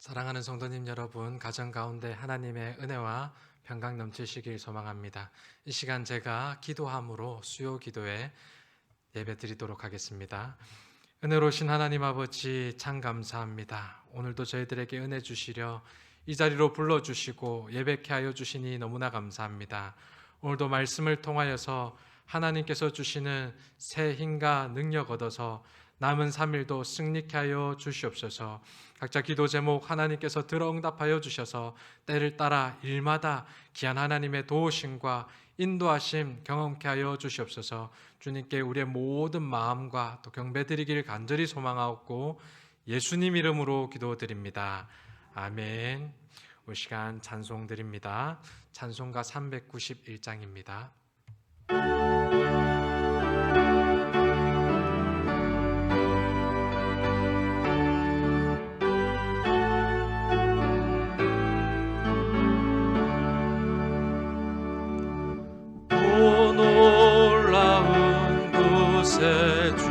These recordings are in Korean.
사랑하는 성도님 여러분, 가정 가운데 하나님의 은혜와 평강 넘치시길 소망합니다. 이 시간 제가 기도함으로 수요 기도에 예배 드리도록 하겠습니다. 은혜로우신 하나님 아버지 참 감사합니다. 오늘도 저희들에게 은혜 주시려 이 자리로 불러주시고 예배케 하여 주시니 너무나 감사합니다. 오늘도 말씀을 통하여서 하나님께서 주시는 새 힘과 능력 얻어서 남은 3일도 승리케 하여 주시옵소서. 각자 기도 제목 하나님께서 들어 응답하여 주셔서 때를 따라 일마다 귀한 하나님의 도우심과 인도하심 경험케 하여 주시옵소서. 주님께 우리의 모든 마음과 또 경배드리기를 간절히 소망하옵고 예수님 이름으로 기도드립니다. 아멘. 이 시간 찬송 드립니다. 찬송가 391장입니다. 놀라운 곳에 주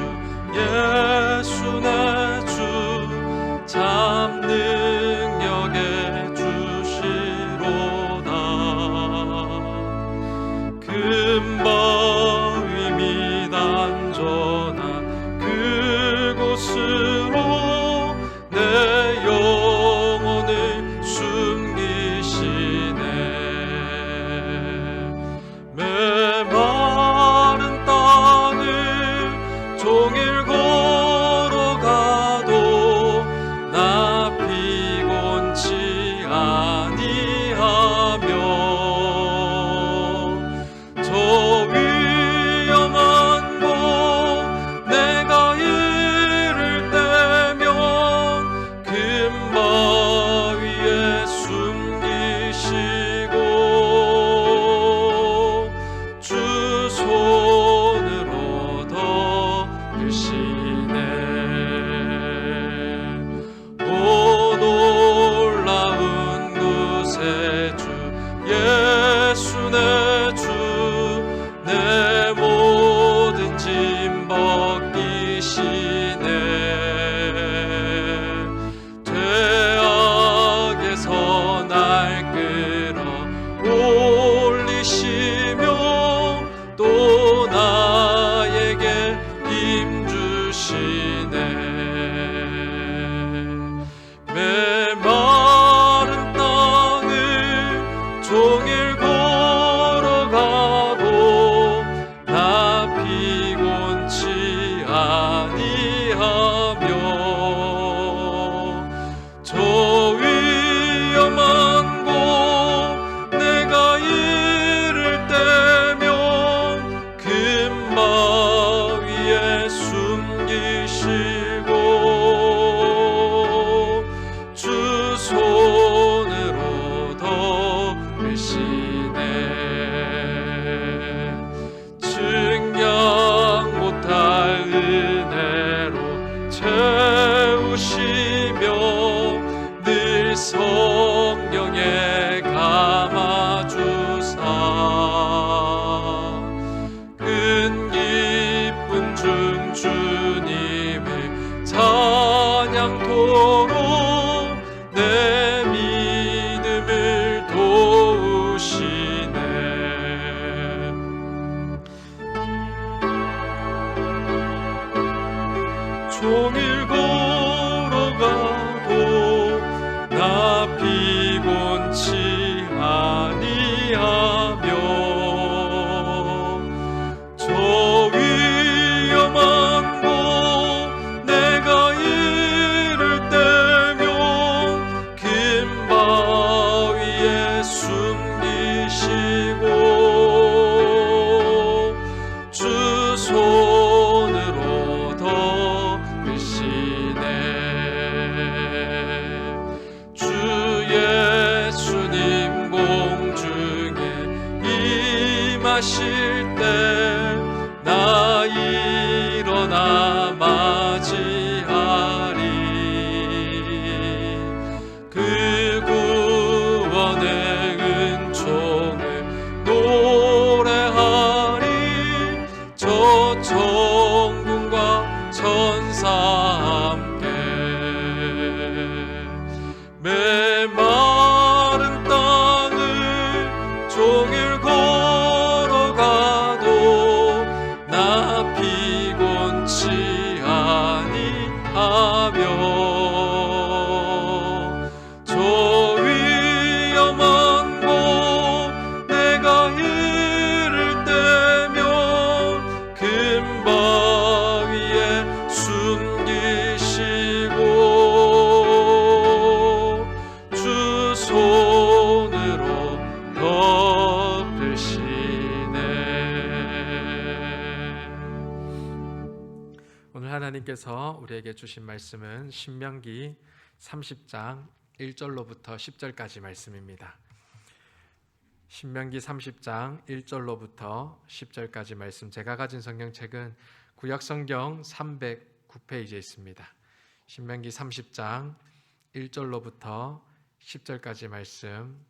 예수 내 주 참 능력에 주시로다. 금바위 및 안전한 그곳으로 내 영혼을 숨기시네. 메마른 땅을 종일 걸어가도 나 피곤치 아니하며 저 위험한 곳 내가 이를 때면 금바위에 숨기시고 주 손으로 덮으시네. 오 놀라운 곳에 주 예수 내 주 내 모든 짐 벗기시네. 죄악에서 날 끌어 올리시며 또 나에게 힘 주시네. 메마른 땅을 종일 걸어가도 나 피곤치 아니하며 저 위험한 곳 내가 이를 때면 금바위에 숨기시고 주 손으로 덮으시네. 증량 못할 은혜로 채우시며 늘 성령에 감아주사 큰 기쁨 중 주님을 찬양토록 내 믿음을 도우시네. 종일 걸어가도 나 피곤치 아니하며 저 위험한 곳 내가 이를 때면 금바위에 숨기시고 주 손으로 덮으시네. 저 위험한 곳 내가 이를 때면 금바위에 숨기시고 주 손으로 덮으시네. 오늘 하나님께서 우리에게 주신 말씀은 신명기 30장 1절로부터 10절까지 말씀입니다. 신명기 30장 1절로부터 10절까지 말씀, 제가 가진 성경책은 구약성경 309페이지에 있습니다. 신명기 30장 1절로부터 10절까지 말씀,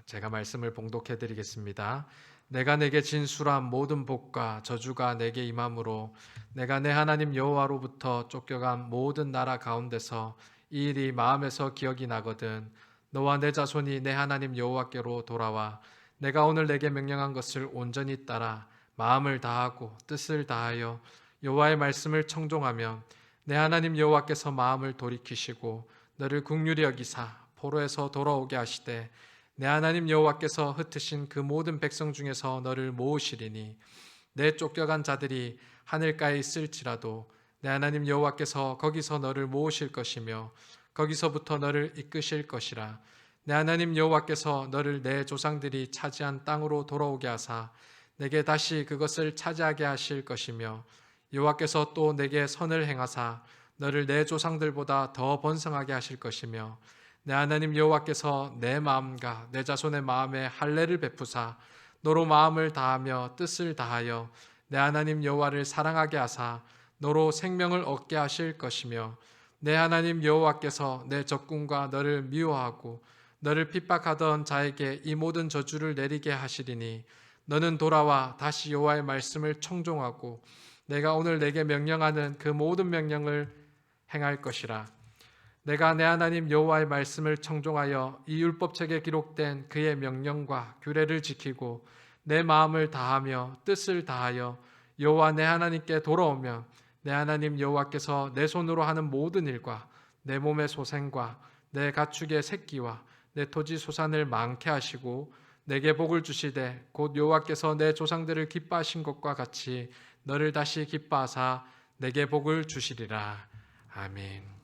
제가 말씀을 봉독해 드리겠습니다. 내가 내게 진술한 모든 복과 저주가 내게 임함으로 내가 내 하나님 여호와로부터 쫓겨간 모든 나라 가운데서 이 일이 마음에서 기억이 나거든 너와 내 자손이 내 하나님 여호와께로 돌아와 내가 오늘 내게 명령한 것을 온전히 따라 마음을 다하고 뜻을 다하여 여호와의 말씀을 청종하며 내 하나님 여호와께서 마음을 돌이키시고 너를 긍휼히 여기사 포로에서 돌아오게 하시되 내 하나님 여호와께서 흩으신 그 모든 백성 중에서 너를 모으시리니 내 쫓겨간 자들이 하늘가에 있을지라도 내 하나님 여호와께서 거기서 너를 모으실 것이며 거기서부터 너를 이끄실 것이라. 내 하나님 여호와께서 너를 내 조상들이 차지한 땅으로 돌아오게 하사 내게 다시 그것을 차지하게 하실 것이며 여호와께서 또 내게 선을 행하사 너를 내 조상들보다 더 번성하게 하실 것이며 내 하나님 여호와께서 내 마음과 내 자손의 마음에 할례를 베푸사 너로 마음을 다하며 뜻을 다하여 내 하나님 여호와를 사랑하게 하사 너로 생명을 얻게 하실 것이며 내 하나님 여호와께서 내 적군과 너를 미워하고 너를 핍박하던 자에게 이 모든 저주를 내리게 하시리니 너는 돌아와 다시 여호와의 말씀을 청종하고 내가 오늘 내게 명령하는 그 모든 명령을 행할 것이라. 내가 내 하나님 여호와의 말씀을 청종하여 이 율법책에 기록된 그의 명령과 규례를 지키고 내 마음을 다하며 뜻을 다하여 여호와 내 하나님께 돌아오면 내 하나님 여호와께서 내 손으로 하는 모든 일과 내 몸의 소생과 내 가축의 새끼와 내 토지 소산을 많게 하시고 내게 복을 주시되 곧 여호와께서 내 조상들을 기뻐하신 것과 같이 너를 다시 기뻐하사 내게 복을 주시리라. 아멘.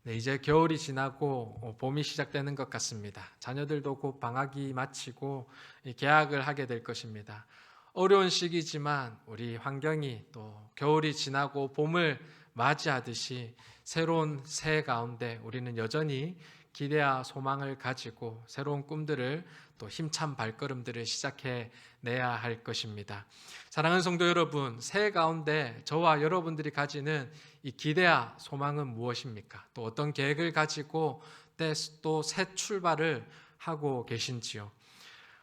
네, 이제 겨울이 지나고 봄이 시작되는 것 같습니다. 자녀들도 곧 방학이 마치고 개학을 하게 될 것입니다. 어려운 시기지만 우리 환경이 또 겨울이 지나고 봄을 맞이하듯이 새로운 새해 가운데 우리는 여전히 기대와 소망을 가지고 새로운 꿈들을 또 힘찬 발걸음들을 시작해 내야 할 것입니다. 사랑하는 성도 여러분, 새해 가운데 저와 여러분들이 가지는 이 기대와 소망은 무엇입니까? 또 어떤 계획을 가지고 또 새 출발을 하고 계신지요?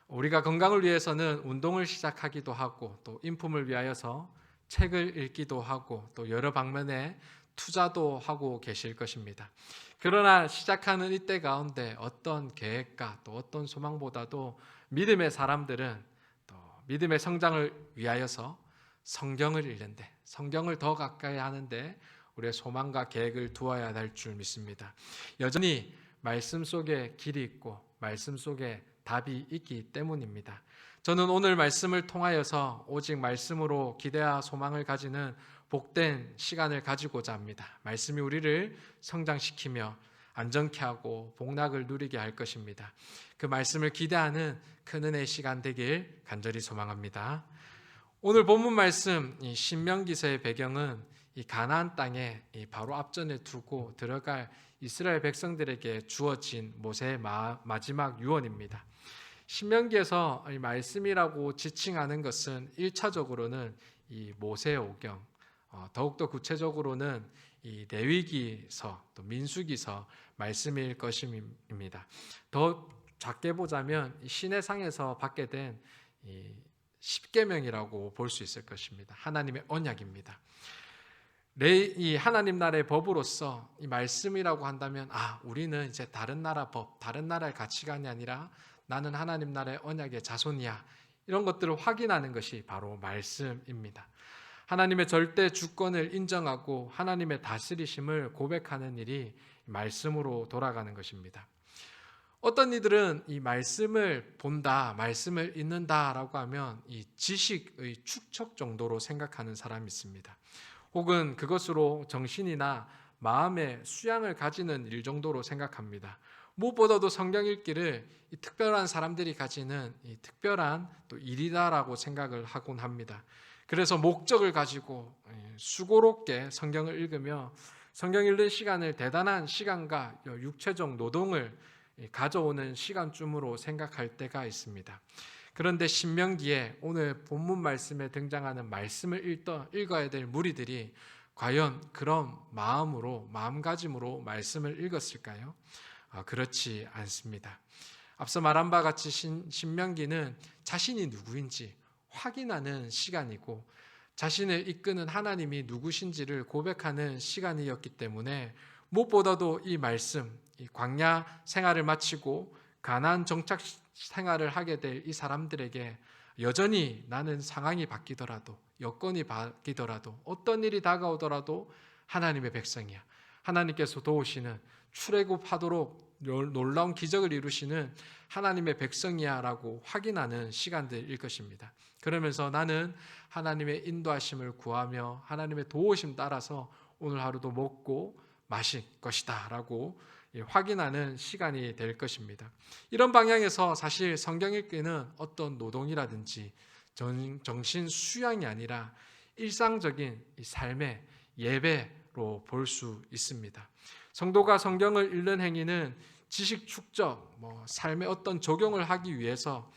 우리가 건강을 위해서는 운동을 시작하기도 하고 또 인품을 위하여서 책을 읽기도 하고 또 여러 방면에 투자도 하고 계실 것입니다. 그러나 시작하는 이때 가운데 어떤 계획과 또 어떤 소망보다도 믿음의 사람들은 또 믿음의 성장을 위하여서 성경을 읽는데, 성경을 더 가까이 하는데 우리의 소망과 계획을 두어야 할 줄 믿습니다. 여전히 말씀 속에 길이 있고 말씀 속에 답이 있기 때문입니다. 저는 오늘 말씀을 통하여서 오직 말씀으로 기대와 소망을 가지는 복된 시간을 가지고자 합니다. 말씀이 우리를 성장시키며 안정케 하고 복락을 누리게 할 것입니다. 그 말씀을 기대하는 큰 은혜의 시간 되길 간절히 소망합니다. 오늘 본문 말씀 이 신명기서의 배경은 이 가나안 땅에 바로 앞전에 두고 들어갈 이스라엘 백성들에게 주어진 모세의 마지막 유언입니다. 신명기에서 이 말씀이라고 지칭하는 것은 1차적으로는 이 모세의 오경, 더욱더 구체적으로는 이 레위기서 또 민수기서 말씀일 것입니다. 더 작게 보자면 시내상에서 받게 된 십계명이라고 볼 수 있을 것입니다. 하나님의 언약입니다. 이 하나님 나라의 법으로서 이 말씀이라고 한다면 우리는 이제 다른 나라 법, 다른 나라의 가치관이 아니라 나는 하나님 나라의 언약의 자손이야, 이런 것들을 확인하는 것이 바로 말씀입니다. 하나님의 절대 주권을 인정하고 하나님의 다스리심을 고백하는 일이 말씀으로 돌아가는 것입니다. 어떤 이들은 이 말씀을 본다, 말씀을 읽는다라고 하면 이 지식의 축적 정도로 생각하는 사람이 있습니다. 혹은 그것으로 정신이나 마음의 수양을 가지는 일 정도로 생각합니다. 무엇보다도 성경 읽기를 이 특별한 사람들이 가지는 이 특별한 또 일이다라고 생각을 하곤 합니다. 그래서 목적을 가지고 수고롭게 성경을 읽으며 성경 읽는 시간을 대단한 시간과 육체적 노동을 가져오는 시간쯤으로 생각할 때가 있습니다. 그런데 신명기에 오늘 본문 말씀에 등장하는 말씀을 읽어야 될 무리들이 과연 그런 마음가짐으로 말씀을 읽었을까요? 그렇지 않습니다. 앞서 말한 바 같이 신명기는 자신이 누구인지 확인하는 시간이고 자신을 이끄는 하나님이 누구신지를 고백하는 시간이었기 때문에 무엇보다도 이 말씀, 이 광야 생활을 마치고 가나안 정착 생활을 하게 될 이 사람들에게 여전히 나는 상황이 바뀌더라도 여건이 바뀌더라도 어떤 일이 다가오더라도 하나님의 백성이야. 하나님께서 도우시는 출애굽하도록 놀라운 기적을 이루시는 하나님의 백성이야 라고 확인하는 시간들일 것입니다. 그러면서 나는 하나님의 인도하심을 구하며 하나님의 도우심 따라서 오늘 하루도 먹고 마실 것이다 라고 확인하는 시간이 될 것입니다. 이런 방향에서 사실 성경 읽기는 어떤 노동이라든지 정신 수양이 아니라 일상적인 삶의 예배로 볼 수 있습니다. 성도가 성경을 읽는 행위는 지식 축적, 삶의 어떤 적용을 하기 위해서가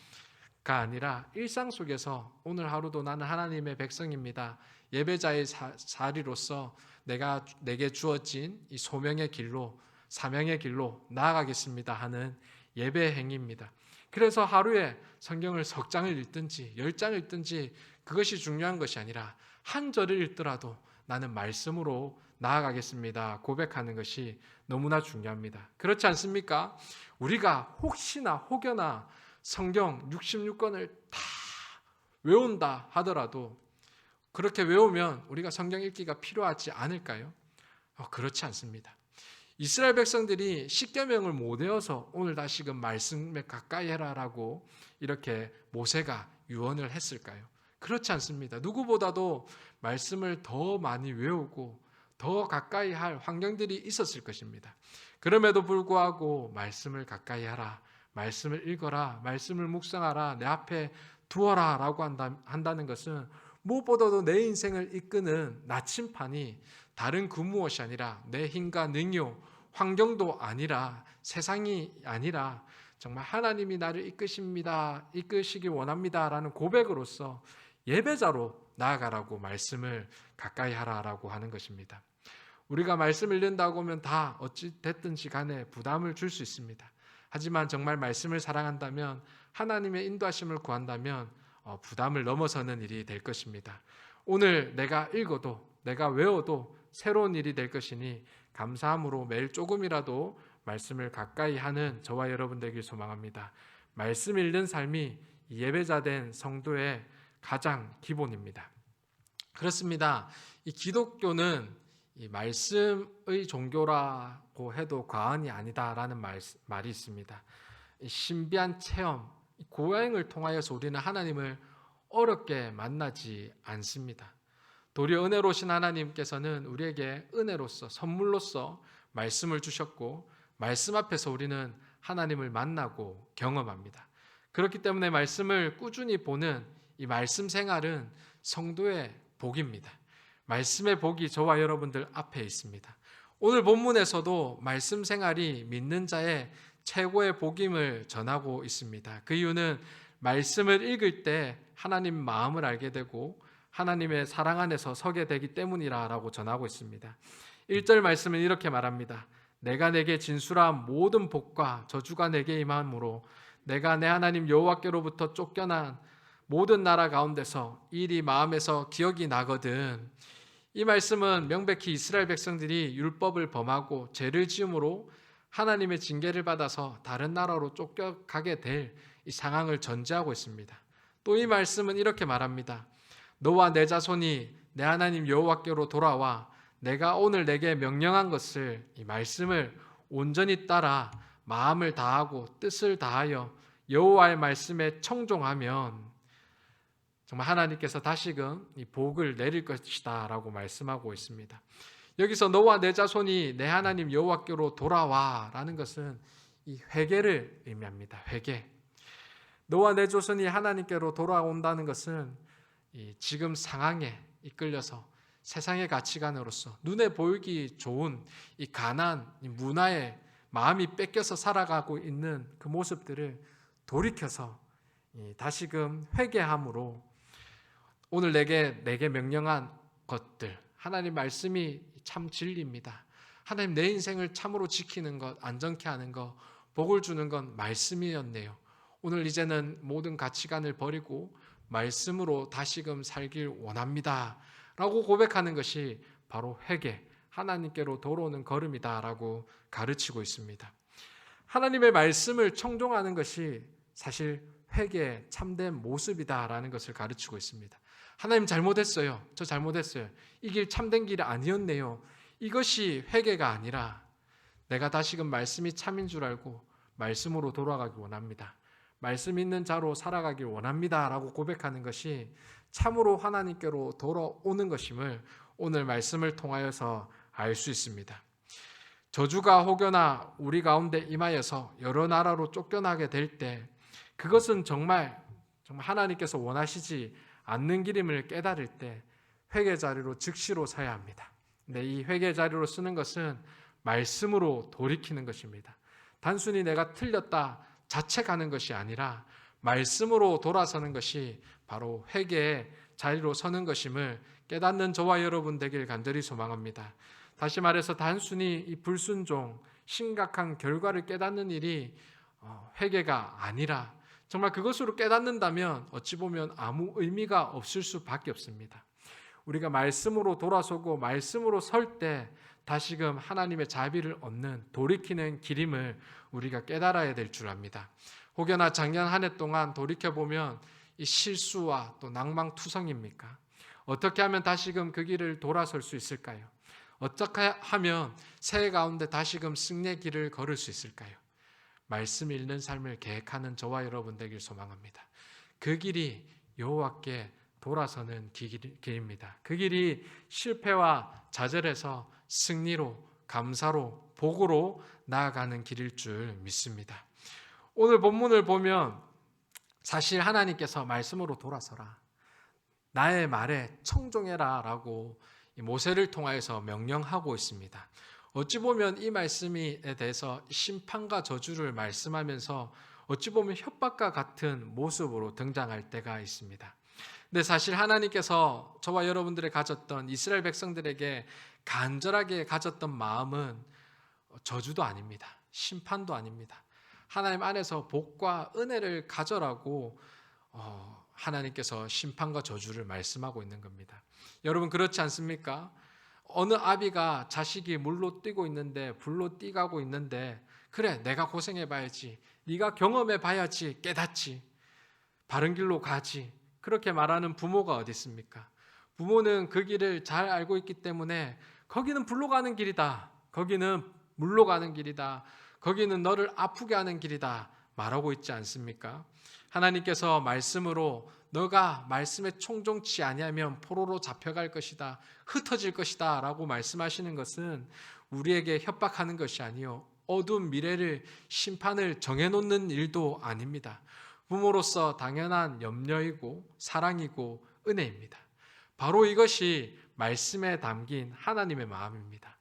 아니라 일상 속에서 오늘 하루도 나는 하나님의 백성입니다. 예배자의 자리로서 내게 주어진 이 소명의 길로 사명의 길로 나아가겠습니다 하는 예배 행위입니다. 그래서 하루에 성경을 석 장을 읽든지 10장을 읽든지 그것이 중요한 것이 아니라 한 절을 읽더라도 나는 말씀으로 나아가겠습니다 고백하는 것이 너무나 중요합니다. 그렇지 않습니까? 우리가 혹여나 성경 66권을 다 외운다 하더라도 그렇게 외우면 우리가 성경 읽기가 필요하지 않을까요? 그렇지 않습니다. 이스라엘 백성들이 십계명을 못 외워서 오늘 다시금 말씀에 가까이 해라라고 이렇게 모세가 유언을 했을까요? 그렇지 않습니다. 누구보다도 말씀을 더 많이 외우고 더 가까이 할 환경들이 있었을 것입니다. 그럼에도 불구하고 말씀을 가까이 하라, 말씀을 읽어라, 말씀을 묵상하라, 내 앞에 두어라 라고 한다는 것은 무엇보다도 내 인생을 이끄는 나침판이 다른 그 무엇이 아니라 내 힘과 능력, 환경도 아니라 세상이 아니라 정말 하나님이 나를 이끄시기 원합니다 라는 고백으로서 예배자로 나아가라고 말씀을 가까이 하라라고 하는 것입니다. 우리가 말씀을 읽는다고 하면 다 어찌 됐든지 간에 부담을 줄 수 있습니다. 하지만 정말 말씀을 사랑한다면 하나님의 인도하심을 구한다면 부담을 넘어서는 일이 될 것입니다. 오늘 내가 읽어도 내가 외워도 새로운 일이 될 것이니 감사함으로 매일 조금이라도 말씀을 가까이 하는 저와 여러분 되길 소망합니다. 말씀 읽는 삶이 예배자된 성도의 가장 기본입니다. 그렇습니다. 이 기독교는 이 말씀의 종교라고 해도 과언이 아니다라는 말이 있습니다. 이 신비한 체험, 고여행을 통하여서 우리는 하나님을 어렵게 만나지 않습니다. 도리어 은혜로우신 하나님께서는 우리에게 은혜로서 선물로서 말씀을 주셨고 말씀 앞에서 우리는 하나님을 만나고 경험합니다. 그렇기 때문에 말씀을 꾸준히 보는 이 말씀 생활은 성도의 복입니다. 말씀의 복이 저와 여러분들 앞에 있습니다. 오늘 본문에서도 말씀 생활이 믿는 자의 최고의 복임을 전하고 있습니다. 그 이유는 말씀을 읽을 때 하나님 마음을 알게 되고 하나님의 사랑 안에서 서게 되기 때문이라고 전하고 있습니다. 1절 말씀은 이렇게 말합니다. 내가 내게 진술한 모든 복과 저주가 내게 임함으로 내가 내 하나님 여호와께로부터 쫓겨난 모든 나라 가운데서 일이 마음에서 기억이 나거든. 이 말씀은 명백히 이스라엘 백성들이 율법을 범하고 죄를 지음으로 하나님의 징계를 받아서 다른 나라로 쫓겨가게 될 이 상황을 전제하고 있습니다. 또 이 말씀은 이렇게 말합니다. 너와 내 자손이 내 하나님 여호와께로 돌아와 내가 오늘 내게 명령한 것을, 이 말씀을 온전히 따라 마음을 다하고 뜻을 다하여 여호와의 말씀에 청종하면 정말 하나님께서 다시금 이 복을 내릴 것이다 라고 말씀하고 있습니다. 여기서 너와 내 자손이 내 하나님 여호와께로 돌아와 라는 것은 이 회개를 의미합니다. 회개. 너와 내 자손이 하나님께로 돌아온다는 것은 이 지금 상황에 이끌려서 세상의 가치관으로서 눈에 보이기 좋은 이 가난, 이 문화에 마음이 뺏겨서 살아가고 있는 그 모습들을 돌이켜서 다시금 회개함으로 오늘 내게 명령한 것들, 하나님 말씀이 참 진리입니다. 하나님 내 인생을 참으로 지키는 것, 안전케 하는 것, 복을 주는 건 말씀이었네요. 오늘 이제는 모든 가치관을 버리고 말씀으로 다시금 살길 원합니다 라고 고백하는 것이 바로 회개, 하나님께로 돌아오는 걸음이다 라고 가르치고 있습니다. 하나님의 말씀을 청종하는 것이 사실 회개의 참된 모습이다 라는 것을 가르치고 있습니다. 하나님 잘못했어요. 저 잘못했어요. 이 길 참된 길이 아니었네요. 이것이 회개가 아니라 내가 다시금 말씀이 참인 줄 알고 말씀으로 돌아가기 원합니다. 말씀 있는 자로 살아가길 원합니다 라고 고백하는 것이 참으로 하나님께로 돌아오는 것임을 오늘 말씀을 통하여서 알 수 있습니다. 저주가 혹여나 우리 가운데 임하여서 여러 나라로 쫓겨나게 될 때 그것은 정말 하나님께서 원하시지 않는 길임을 깨달을 때 회개 자리로 즉시로 서야 합니다. 근데 이 회개 자리로 쓰는 것은 말씀으로 돌이키는 것입니다. 단순히 내가 틀렸다 자책하는 것이 아니라 말씀으로 돌아서는 것이 바로 회개의 자리로 서는 것임을 깨닫는 저와 여러분 되길 간절히 소망합니다. 다시 말해서 단순히 이 불순종, 심각한 결과를 깨닫는 일이 회개가 아니라 정말 그것으로 깨닫는다면 어찌 보면 아무 의미가 없을 수밖에 없습니다. 우리가 말씀으로 돌아서고 말씀으로 설 때 다시금 하나님의 자비를 얻는 돌이키는 길임을 우리가 깨달아야 될 줄 압니다. 혹여나 작년 한 해 동안 돌이켜보면 이 실수와 또 낭망투성입니까? 어떻게 하면 다시금 그 길을 돌아설 수 있을까요? 어떻게 하면 새해 가운데 다시금 승리의 길을 걸을 수 있을까요? 말씀 읽는 삶을 계획하는 저와 여러분 되길 소망합니다. 그 길이 여호와께 돌아서는 길입니다. 그 길이 실패와 좌절에서 승리로, 감사로, 복으로 나아가는 길일 줄 믿습니다. 오늘 본문을 보면 사실 하나님께서 말씀으로 돌아서라, 나의 말에 청종해라 라고 모세를 통하여서 명령하고 있습니다. 어찌 보면 이 말씀에 대해서 심판과 저주를 말씀하면서 어찌 보면 협박과 같은 모습으로 등장할 때가 있습니다. 근데 사실 하나님께서 저와 여러분들이 가졌던, 이스라엘 백성들에게 간절하게 가졌던 마음은 저주도 아닙니다. 심판도 아닙니다. 하나님 안에서 복과 은혜를 가져라고 하나님께서 심판과 저주를 말씀하고 있는 겁니다. 여러분 그렇지 않습니까? 어느 아비가 자식이 물로 뛰고 있는데, 불로 뛰가고 있는데, 그래 내가 고생해봐야지, 네가 경험해봐야지 깨닫지, 바른 길로 가지, 그렇게 말하는 부모가 어디 있습니까? 부모는 그 길을 잘 알고 있기 때문에 거기는 불로 가는 길이다, 거기는 물로 가는 길이다, 거기는 너를 아프게 하는 길이다 말하고 있지 않습니까? 하나님께서 말씀으로 너가 말씀에 총종치 아니하면 포로로 잡혀갈 것이다, 흩어질 것이다 라고 말씀하시는 것은 우리에게 협박하는 것이 아니요 어두운 미래를, 심판을 정해놓는 일도 아닙니다. 부모로서 당연한 염려이고 사랑이고 은혜입니다. 바로 이것이 말씀에 담긴 하나님의 마음입니다.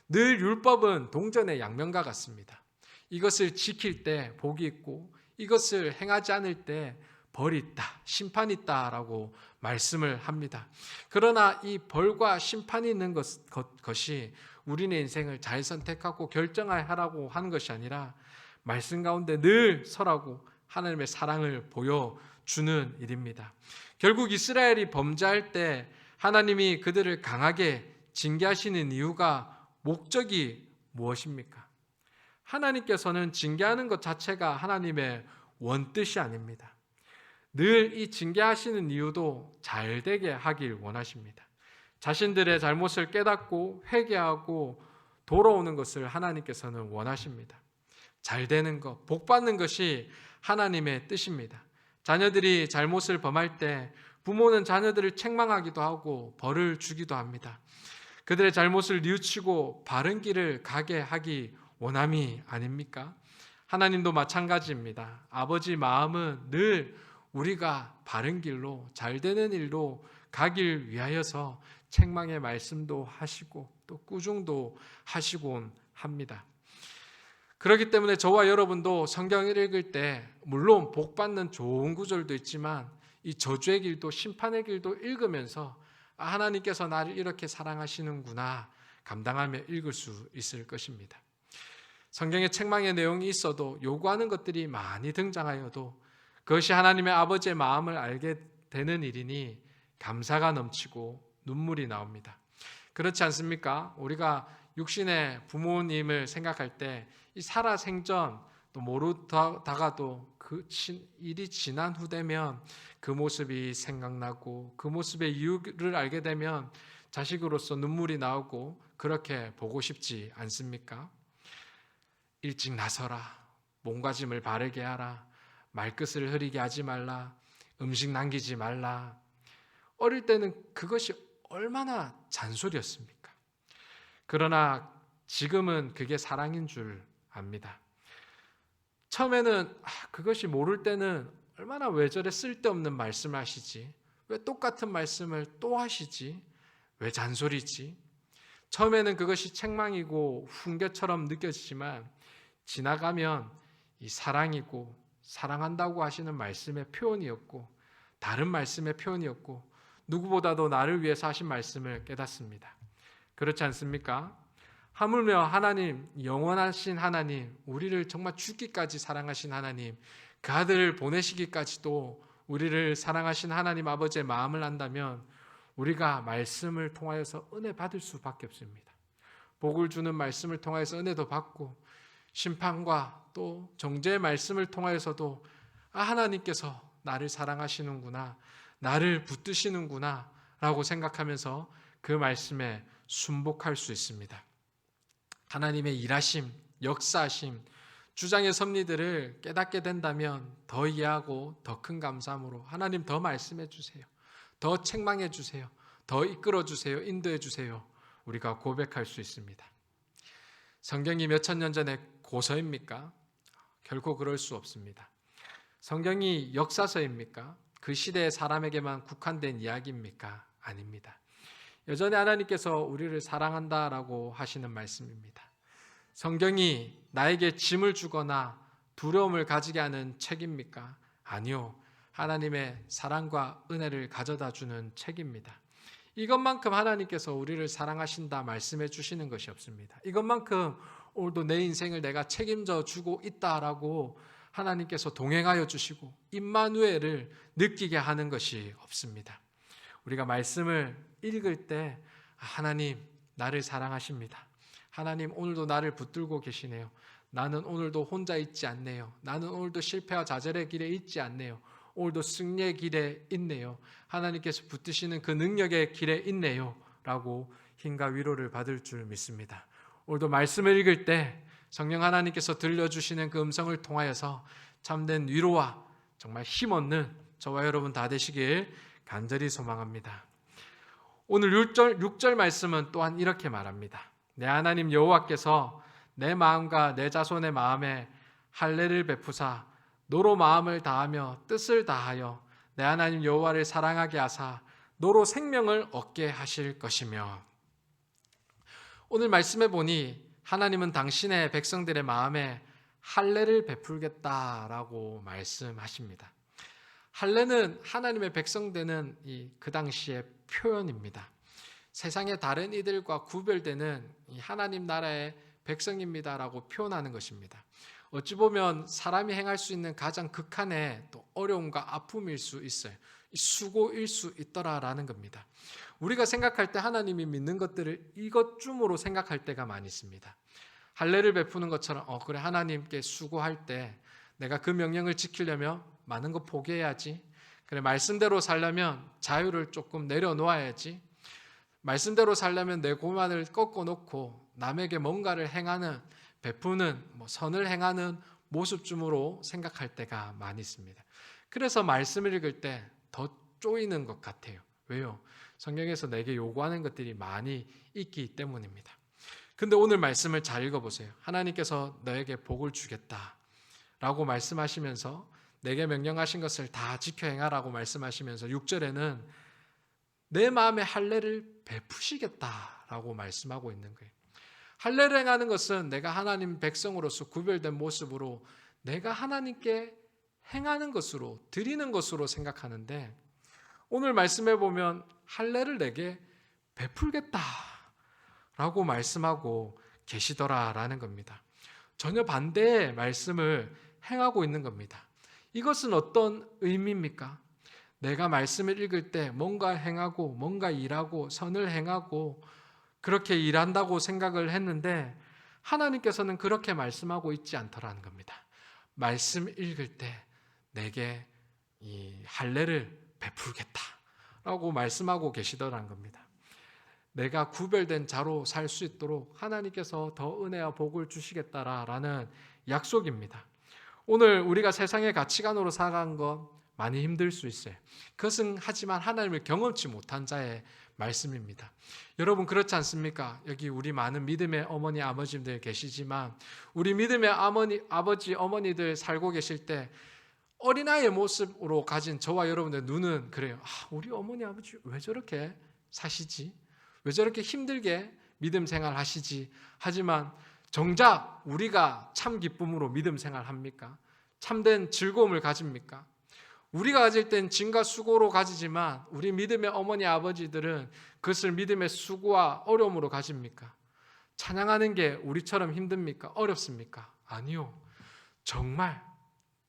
늘 율법은 동전의 양면과 같습니다. 이것을 지킬 때 복이 있고 이것을 행하지 않을 때 벌이 있다, 심판이 있다라고 말씀을 합니다. 그러나 이 벌과 심판이 있는 것이 우리의 인생을 잘 선택하고 결정하라고 하는 것이 아니라 말씀 가운데 늘 서라고 하나님의 사랑을 보여주는 일입니다. 결국 이스라엘이 범죄할 때 하나님이 그들을 강하게 징계하시는 이유가, 목적이 무엇입니까? 하나님께서는 징계하는 것 자체가 하나님의 원뜻이 아닙니다. 늘 이 징계하시는 이유도 잘 되게 하길 원하십니다. 자신들의 잘못을 깨닫고 회개하고 돌아오는 것을 하나님께서는 원하십니다. 잘 되는 것, 복 받는 것이 하나님의 뜻입니다. 자녀들이 잘못을 범할 때 부모는 자녀들을 책망하기도 하고 벌을 주기도 합니다. 그들의 잘못을 뉘우치고 바른 길을 가게 하기 원함이 아닙니까? 하나님도 마찬가지입니다. 아버지 마음은 늘 우리가 바른 길로 잘 되는 일로 가길 위하여서 책망의 말씀도 하시고 또 꾸중도 하시곤 합니다. 그렇기 때문에 저와 여러분도 성경을 읽을 때 물론 복 받는 좋은 구절도 있지만 이 저주의 길도 심판의 길도 읽으면서 하나님께서 나를 이렇게 사랑하시는구나 감당하며 읽을 수 있을 것입니다. 성경에 책망의 내용이 있어도 요구하는 것들이 많이 등장하여도 그것이 하나님의 아버지의 마음을 알게 되는 일이니 감사가 넘치고 눈물이 나옵니다. 그렇지 않습니까? 우리가 육신의 부모님을 생각할 때 이 살아생전 또 모르다가도 그 일이 지난 후 되면 그 모습이 생각나고 그 모습의 이유를 알게 되면 자식으로서 눈물이 나오고 그렇게 보고 싶지 않습니까? 일찍 나서라, 몸가짐을 바르게 하라, 말끝을 흐리게 하지 말라, 음식 남기지 말라. 어릴 때는 그것이 얼마나 잔소리였습니까? 그러나 지금은 그게 사랑인 줄 압니다. 처음에는 그것이 모를 때는 얼마나 왜 저래 쓸데없는 말씀을 하시지? 왜 똑같은 말씀을 또 하시지? 왜 잔소리지? 처음에는 그것이 책망이고 훈계처럼 느껴지지만 지나가면 이 사랑이고 사랑한다고 하시는 말씀의 표현이었고 다른 말씀의 표현이었고 누구보다도 나를 위해서 하신 말씀을 깨닫습니다. 그렇지 않습니까? 하물며 하나님, 영원하신 하나님, 우리를 정말 죽기까지 사랑하신 하나님, 그 아들을 보내시기까지도 우리를 사랑하신 하나님 아버지의 마음을 안다면 우리가 말씀을 통하여서 은혜 받을 수밖에 없습니다. 복을 주는 말씀을 통하여서 은혜도 받고 심판과 또 정죄의 말씀을 통하여서도 하나님께서 나를 사랑하시는구나, 나를 붙드시는구나 라고 생각하면서 그 말씀에 순복할 수 있습니다. 하나님의 일하심, 역사하심, 주장의 섭리들을 깨닫게 된다면 더 이해하고 더 큰 감사함으로 하나님 더 말씀해 주세요. 더 책망해 주세요. 더 이끌어 주세요. 인도해 주세요. 우리가 고백할 수 있습니다. 성경이 몇천 년 전에 고서입니까? 결코 그럴 수 없습니다. 성경이 역사서입니까? 그 시대의 사람에게만 국한된 이야기입니까? 아닙니다. 여전히 하나님께서 우리를 사랑한다라고 하시는 말씀입니다. 성경이 나에게 짐을 주거나 두려움을 가지게 하는 책입니까? 아니요. 하나님의 사랑과 은혜를 가져다 주는 책입니다. 이것만큼 하나님께서 우리를 사랑하신다 말씀해 주시는 것이 없습니다. 이것만큼 오늘도 내 인생을 내가 책임져 주고 있다라고 하나님께서 동행하여 주시고 임마누엘을 느끼게 하는 것이 없습니다. 우리가 말씀을 읽을 때 하나님 나를 사랑하십니다. 하나님 오늘도 나를 붙들고 계시네요. 나는 오늘도 혼자 있지 않네요. 나는 오늘도 실패와 좌절의 길에 있지 않네요. 오늘도 승리의 길에 있네요. 하나님께서 붙드시는 그 능력의 길에 있네요 라고 힘과 위로를 받을 줄 믿습니다. 오늘도 말씀을 읽을 때 성령 하나님께서 들려주시는 그 음성을 통하여서 참된 위로와 정말 힘없는 저와 여러분 다 되시길 간절히 소망합니다. 오늘 6절 말씀은 또한 이렇게 말합니다. 내 하나님 여호와께서 내 마음과 내 자손의 마음에 할례를 베푸사 노로 마음을 다하며 뜻을 다하여 내 하나님 여호와를 사랑하게 하사 노로 생명을 얻게 하실 것이며. 오늘 말씀해 보니 하나님은 당신의 백성들의 마음에 할례를 베풀겠다라고 말씀하십니다. 할례는 하나님의 백성 되는 그 당시의 표현입니다. 세상의 다른 이들과 구별되는 이 하나님 나라의 백성입니다라고 표현하는 것입니다. 어찌 보면 사람이 행할 수 있는 가장 극한의 또 어려움과 아픔일 수 있어요. 수고일 수 있더라라는 겁니다. 우리가 생각할 때 하나님이 믿는 것들을 이것쯤으로 생각할 때가 많이 있습니다. 할례를 베푸는 것처럼 그래 하나님께 수고할 때 내가 그 명령을 지키려면 많은 거 포기해야지. 그래, 말씀대로 살려면 자유를 조금 내려놓아야지. 말씀대로 살려면 내 고만을 꺾어놓고 남에게 뭔가를 행하는, 베푸는, 선을 행하는 모습쯤으로 생각할 때가 많이 있습니다. 그래서 말씀을 읽을 때 더 쪼이는 것 같아요. 왜요? 성경에서 내게 요구하는 것들이 많이 있기 때문입니다. 근데 오늘 말씀을 잘 읽어보세요. 하나님께서 너에게 복을 주겠다 라고 말씀하시면서, 내게 명령하신 것을 다 지켜 행하라고 말씀하시면서 6절에는 내 마음의 할례를 베푸시겠다라고 말씀하고 있는 거예요. 할례를 행하는 것은 내가 하나님 백성으로서 구별된 모습으로 내가 하나님께 행하는 것으로, 드리는 것으로 생각하는데, 오늘 말씀해 보면 할례를 내게 베풀겠다라고 말씀하고 계시더라라는 겁니다. 전혀 반대의 말씀을 행하고 있는 겁니다. 이것은 어떤 의미입니까? 내가 말씀을 읽을 때 뭔가 행하고 뭔가 일하고 선을 행하고 그렇게 일한다고 생각을 했는데, 하나님께서는 그렇게 말씀하고 있지 않더라는 겁니다. 말씀 읽을 때 내게 이 할례를 베풀겠다라고 말씀하고 계시더라는 겁니다. 내가 구별된 자로 살 수 있도록 하나님께서 더 은혜와 복을 주시겠다라는 약속입니다. 오늘 우리가 세상의 가치관으로 살아가는 것 많이 힘들 수 있어요. 그것은 하지만 하나님을 경험치 못한 자의 말씀입니다. 여러분, 그렇지 않습니까? 여기 우리 많은 믿음의 어머니 아버지들 계시지만, 우리 믿음의 아버지 어머니들 살고 계실 때 어린아이의 모습으로 가진 저와 여러분의 눈은 그래요. 우리 어머니 아버지 왜 저렇게 사시지? 왜 저렇게 힘들게 믿음 생활 하시지? 하지만 정작 우리가 참 기쁨으로 믿음 생활 합니까? 참된 즐거움을 가집니까? 우리가 가질 땐 진과 수고로 가지지만 우리 믿음의 어머니 아버지들은 그것을 믿음의 수고와 어려움으로 가집니까? 찬양하는 게 우리처럼 힘듭니까? 어렵습니까? 아니요. 정말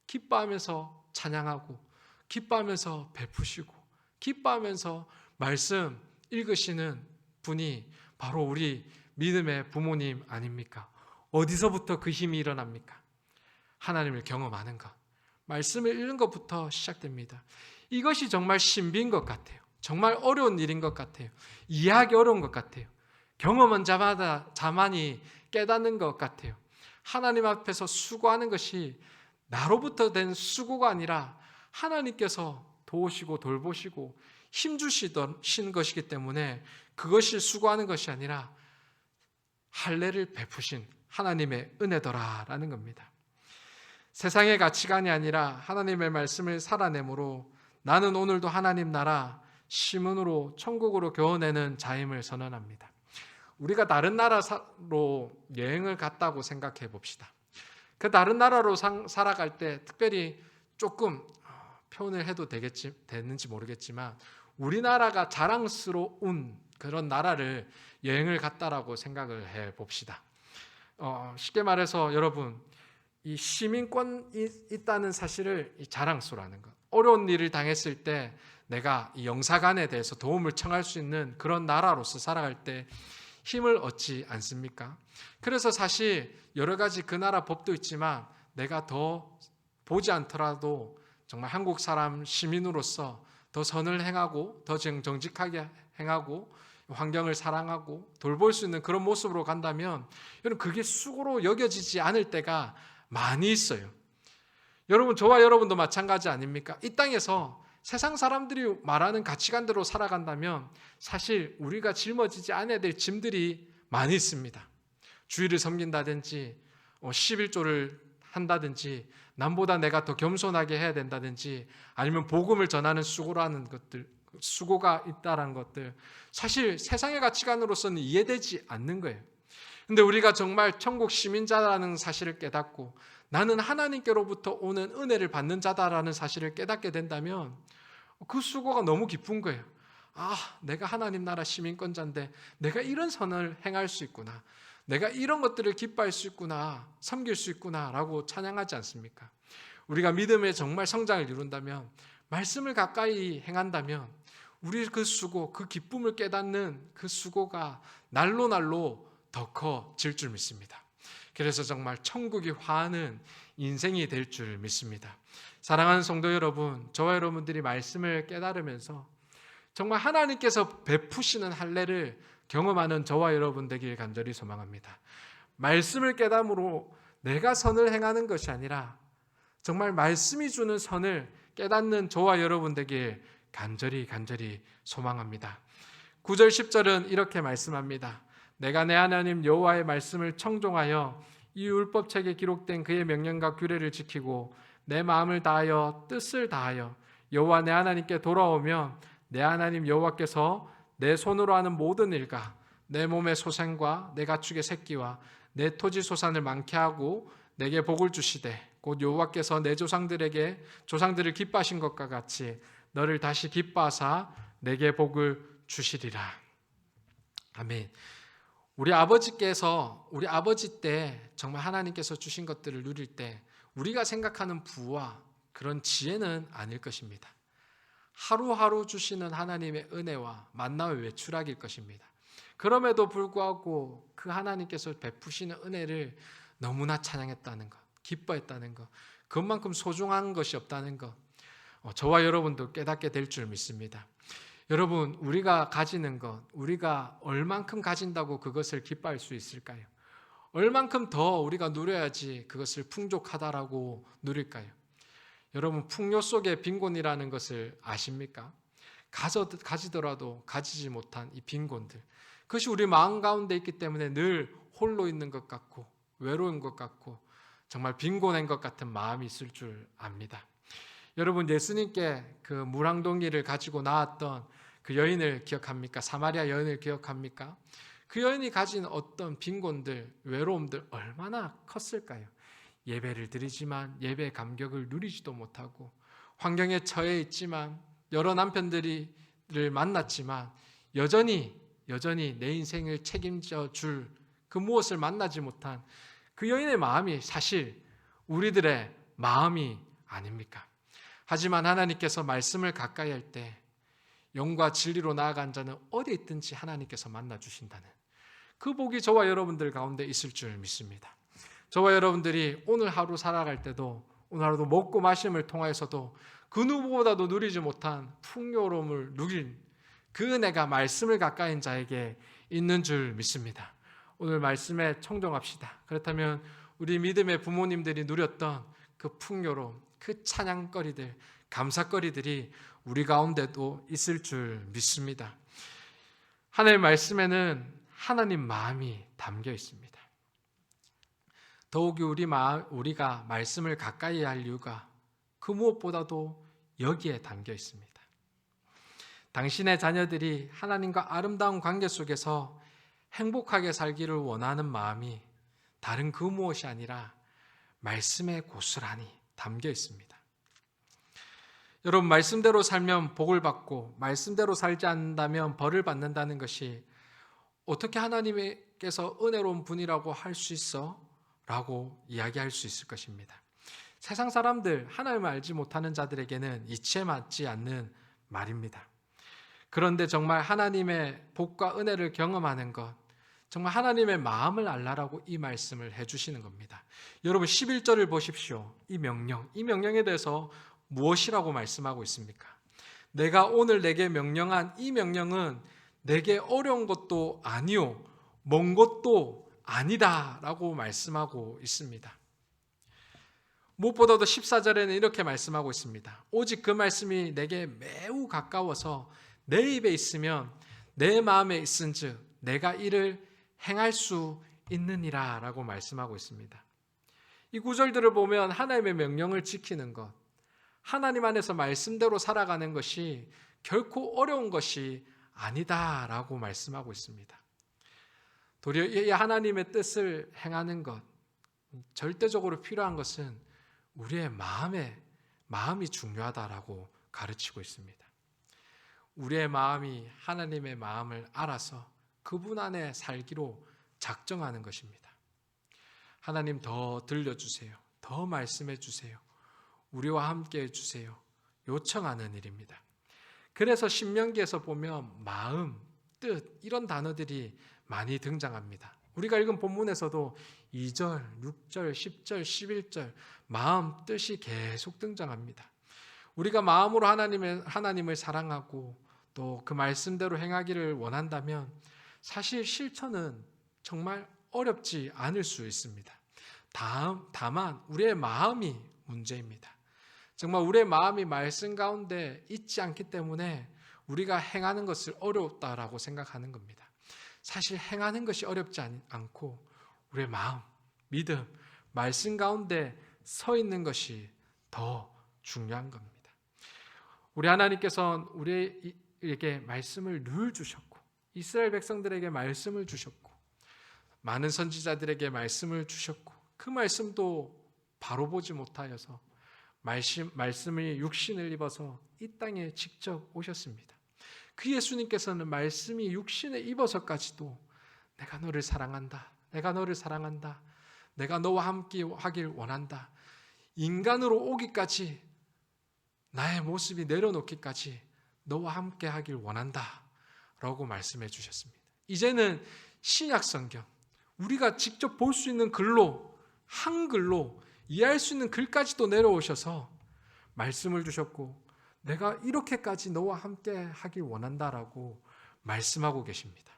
기뻐하면서 찬양하고, 기뻐하면서 베푸시고, 기뻐하면서 말씀 읽으시는 분이 바로 우리 믿음의 부모님 아닙니까? 어디서부터 그 힘이 일어납니까? 하나님을 경험하는 것, 말씀을 읽는 것부터 시작됩니다. 이것이 정말 신비인 것 같아요. 정말 어려운 일인 것 같아요. 이해하기 어려운 것 같아요. 경험한 자만이 깨닫는 것 같아요. 하나님 앞에서 수고하는 것이 나로부터 된 수고가 아니라 하나님께서 도우시고 돌보시고 힘주시신 것이기 때문에 그것이 수고하는 것이 아니라 할례를 베푸신 하나님의 은혜더라라는 겁니다. 세상의 가치관이 아니라 하나님의 말씀을 살아내므로 나는 오늘도 하나님 나라 시문으로 천국으로 겨워내는 자임을 선언합니다. 우리가 다른 나라로 여행을 갔다고 생각해 봅시다. 그 다른 나라로 살아갈 때 특별히 조금 표현을 해도 되는지 모르겠지만, 우리나라가 자랑스러운 그런 나라를 여행을 갔다라고 생각을 해 봅시다. 쉽게 말해서 여러분, 이 시민권이 있다는 사실을 자랑스러워하는 것, 어려운 일을 당했을 때 내가 이 영사관에 대해서 도움을 청할 수 있는 그런 나라로서 살아갈 때 힘을 얻지 않습니까? 그래서 사실 여러 가지 그 나라 법도 있지만 내가 더 보지 않더라도 정말 한국 사람 시민으로서 더 선을 행하고 더 정직하게 행하고 환경을 사랑하고 돌볼 수 있는 그런 모습으로 간다면 여러분, 그게 수고로 여겨지지 않을 때가 많이 있어요. 여러분, 저와 여러분도 마찬가지 아닙니까? 이 땅에서 세상 사람들이 말하는 가치관대로 살아간다면 사실 우리가 짊어지지 않아야 될 짐들이 많이 있습니다. 주의를 섬긴다든지 11조를 한다든지 남보다 내가 더 겸손하게 해야 된다든지 아니면 복음을 전하는 수고라는 것들, 수고가 있다라는 것들, 사실 세상의 가치관으로서는 이해되지 않는 거예요. 근데 우리가 정말 천국 시민자라는 사실을 깨닫고 나는 하나님께로부터 오는 은혜를 받는 자다라는 사실을 깨닫게 된다면 그 수고가 너무 기쁜 거예요. 내가 하나님 나라 시민권자인데 내가 이런 선을 행할 수 있구나, 내가 이런 것들을 기뻐할 수 있구나, 섬길 수 있구나 라고 찬양하지 않습니까? 우리가 믿음의 정말 성장을 이룬다면, 말씀을 가까이 행한다면 우리 그 수고, 그 기쁨을 깨닫는 그 수고가 날로 날로 더 커질 줄 믿습니다. 그래서 정말 천국이 화하는 인생이 될 줄 믿습니다. 사랑하는 성도 여러분, 저와 여러분들이 말씀을 깨달으면서 정말 하나님께서 베푸시는 할례를 경험하는 저와 여러분 되길 간절히 소망합니다. 말씀을 깨닫음으로 내가 선을 행하는 것이 아니라 정말 말씀이 주는 선을 깨닫는 저와 여러분 되길 간절히 소망합니다. 9절 10절은 이렇게 말씀합니다. 내가 내 하나님 여호와의 말씀을 청종하여 이 율법책에 기록된 그의 명령과 규례를 지키고 내 마음을 다하여 뜻을 다하여 여호와 내 하나님께 돌아오면 내 하나님 여호와께서 내 손으로 하는 모든 일과 내 몸의 소생과 내 가축의 새끼와 내 토지 소산을 많게 하고 내게 복을 주시되 곧 여호와께서 내 조상들을 기뻐하신 것과 같이 너를 다시 기뻐하사 내게 복을 주시리라. 아멘. 우리 아버지 때 정말 하나님께서 주신 것들을 누릴 때 우리가 생각하는 부와 그런 지혜는 아닐 것입니다. 하루하루 주시는 하나님의 은혜와 만남의 외출하길 것입니다. 그럼에도 불구하고 그 하나님께서 베푸시는 은혜를 너무나 찬양했다는 것, 기뻐했다는 것, 그것만큼 소중한 것이 없다는 것, 저와 여러분도 깨닫게 될 줄 믿습니다. 여러분, 우리가 가지는 것, 우리가 얼만큼 가진다고 그것을 기뻐할 수 있을까요? 얼만큼 더 우리가 누려야지 그것을 풍족하다라고 누릴까요? 여러분, 풍요 속에 빈곤이라는 것을 아십니까? 가지더라도 가지지 못한 이 빈곤들, 그것이 우리 마음 가운데 있기 때문에 늘 홀로 있는 것 같고 외로운 것 같고 정말 빈곤한 것 같은 마음이 있을 줄 압니다. 여러분, 예수님께 그 물항동이를 가지고 나왔던 그 여인을 기억합니까? 사마리아 여인을 기억합니까? 그 여인이 가진 어떤 빈곤들, 외로움들 얼마나 컸을까요? 예배를 드리지만 예배의 감격을 누리지도 못하고 환경에 처해 있지만 여러 남편들을 만났지만 여전히 내 인생을 책임져 줄 그 무엇을 만나지 못한 그 여인의 마음이 사실 우리들의 마음이 아닙니까? 하지만 하나님께서 말씀을 가까이 할 때 영과 진리로 나아간 자는 어디 있든지 하나님께서 만나 주신다는 그 복이 저와 여러분들 가운데 있을 줄 믿습니다. 저와 여러분들이 오늘 하루 살아갈 때도 오늘 하루도 먹고 마심을 통하여서도 그 누구보다도 누리지 못한 풍요로움을 누린 그 은혜가 말씀을 가까이 한 자에게 있는 줄 믿습니다. 오늘 말씀에 청종합시다. 그렇다면 우리 믿음의 부모님들이 누렸던 그 풍요로움, 그 찬양거리들, 감사거리들이 우리 가운데도 있을 줄 믿습니다. 하나님의 말씀에는 하나님 마음이 담겨 있습니다. 더욱이 우리가 말씀을 가까이 할 이유가 그 무엇보다도 여기에 담겨 있습니다. 당신의 자녀들이 하나님과 아름다운 관계 속에서 행복하게 살기를 원하는 마음이 다른 그 무엇이 아니라 말씀에 고스란히 담겨 있습니다. 여러분, 말씀대로 살면 복을 받고 말씀대로 살지 않는다면 벌을 받는다는 것이 어떻게 하나님께서 은혜로운 분이라고 할 수 있어? 라고 이야기할 수 있을 것입니다. 세상 사람들, 하나님을 알지 못하는 자들에게는 이치에 맞지 않는 말입니다. 그런데 정말 하나님의 복과 은혜를 경험하는 것, 정말 하나님의 마음을 알라라고 이 말씀을 해주시는 겁니다. 여러분, 11절을 보십시오. 이 명령에 대해서 무엇이라고 말씀하고 있습니까? 내가 오늘 내게 명령한 이 명령은 내게 어려운 것도 아니요 먼 것도 아니다 라고 말씀하고 있습니다. 무엇보다도 14절에는 이렇게 말씀하고 있습니다. 오직 그 말씀이 내게 매우 가까워서 내 입에 있으면 내 마음에 있은즉 내가 이를 행할 수 있느니라 라고 말씀하고 있습니다. 이 구절들을 보면 하나님의 명령을 지키는 것, 하나님 안에서 말씀대로 살아가는 것이 결코 어려운 것이 아니다 라고 말씀하고 있습니다. 도리어 이 하나님의 뜻을 행하는 것, 절대적으로 필요한 것은 우리의 마음이 중요하다라고 가르치고 있습니다. 우리의 마음이 하나님의 마음을 알아서 그분 안에 살기로 작정하는 것입니다. 하나님, 더 들려주세요. 더 말씀해 주세요. 우리와 함께 해주세요. 요청하는 일입니다. 그래서 신명기에서 보면 마음, 뜻 이런 단어들이 많이 등장합니다. 우리가 읽은 본문에서도 2절, 6절, 10절, 11절 마음, 뜻이 계속 등장합니다. 우리가 마음으로 하나님을 사랑하고 또 그 말씀대로 행하기를 원한다면 사실 실천은 정말 어렵지 않을 수 있습니다. 다만 우리의 마음이 문제입니다. 정말 우리의 마음이 말씀 가운데 있지 않기 때문에 우리가 행하는 것을 어렵다라고 생각하는 겁니다. 사실 행하는 것이 어렵지 않고 우리의 마음, 믿음, 말씀 가운데 서 있는 것이 더 중요한 겁니다. 우리 하나님께서는 우리에게 말씀을 늘 주셨고 이스라엘 백성들에게 말씀을 주셨고 많은 선지자들에게 말씀을 주셨고 그 말씀도 바로 보지 못하여서 말씀이 육신을 입어서 이 땅에 직접 오셨습니다. 그 예수님께서는 말씀이 육신을 입어서까지도 내가 너를 사랑한다. 내가 너를 사랑한다. 내가 너와 함께 하길 원한다. 인간으로 오기까지 나의 모습이 내려놓기까지 너와 함께 하길 원한다 라고 말씀해 주셨습니다. 이제는 신약 성경 우리가 직접 볼 수 있는 글로 한글로 이해할 수 있는 글까지도 내려오셔서 말씀을 주셨고 내가 이렇게까지 너와 함께 하길 원한다라고 말씀하고 계십니다.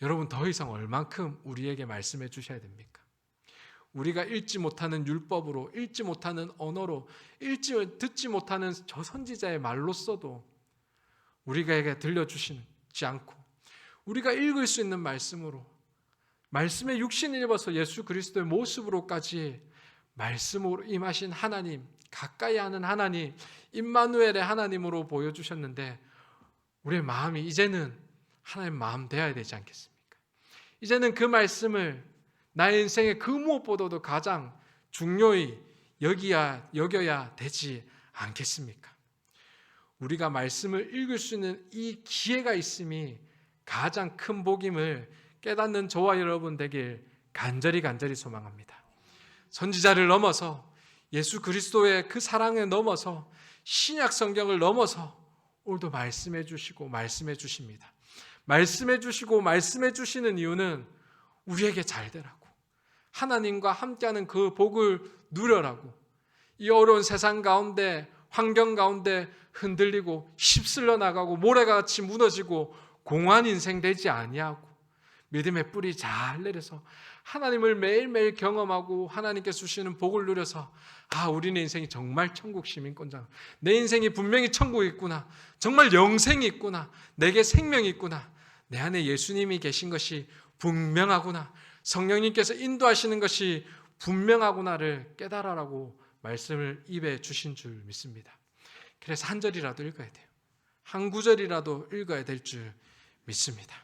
여러분 더 이상 얼만큼 우리에게 말씀해 주셔야 됩니까? 우리가 읽지 못하는 율법으로 읽지 못하는 언어로 듣지 못하는 저 선지자의 말로써도 우리에게 들려주시지 않고 우리가 읽을 수 있는 말씀으로 말씀의 육신을 입어서 예수 그리스도의 모습으로까지 말씀으로 임하신 하나님, 가까이 하는 하나님, 임마누엘의 하나님으로 보여주셨는데 우리의 마음이 이제는 하나님 마음 되어야 되지 않겠습니까? 이제는 그 말씀을 나의 인생의 그 무엇보다도 가장 중요히 여겨야 되지 않겠습니까? 우리가 말씀을 읽을 수 있는 이 기회가 있음이 가장 큰 복임을 깨닫는 저와 여러분 되길 간절히 소망합니다. 선지자를 넘어서 예수 그리스도의 그 사랑을 넘어서 신약 성경을 넘어서 오늘도 말씀해 주시고 말씀해 주십니다. 말씀해 주시고 말씀해 주시는 이유는 우리에게 잘 되라고, 하나님과 함께하는 그 복을 누려라고, 이 어려운 세상 가운데 환경 가운데 흔들리고 휩쓸려 나가고 모래같이 무너지고 공허한 인생 되지 아니하고 믿음의 뿌리 잘 내려서 하나님을 매일매일 경험하고 하나님께서 주시는 복을 누려서 우리의 인생이 정말 천국 시민권장, 내 인생이 분명히 천국이 있구나, 정말 영생이 있구나, 내게 생명이 있구나, 내 안에 예수님이 계신 것이 분명하구나, 성령님께서 인도하시는 것이 분명하구나를 깨달아라고 말씀을 입에 주신 줄 믿습니다. 그래서 한 절이라도 읽어야 돼요. 한 구절이라도 읽어야 될 줄 믿습니다.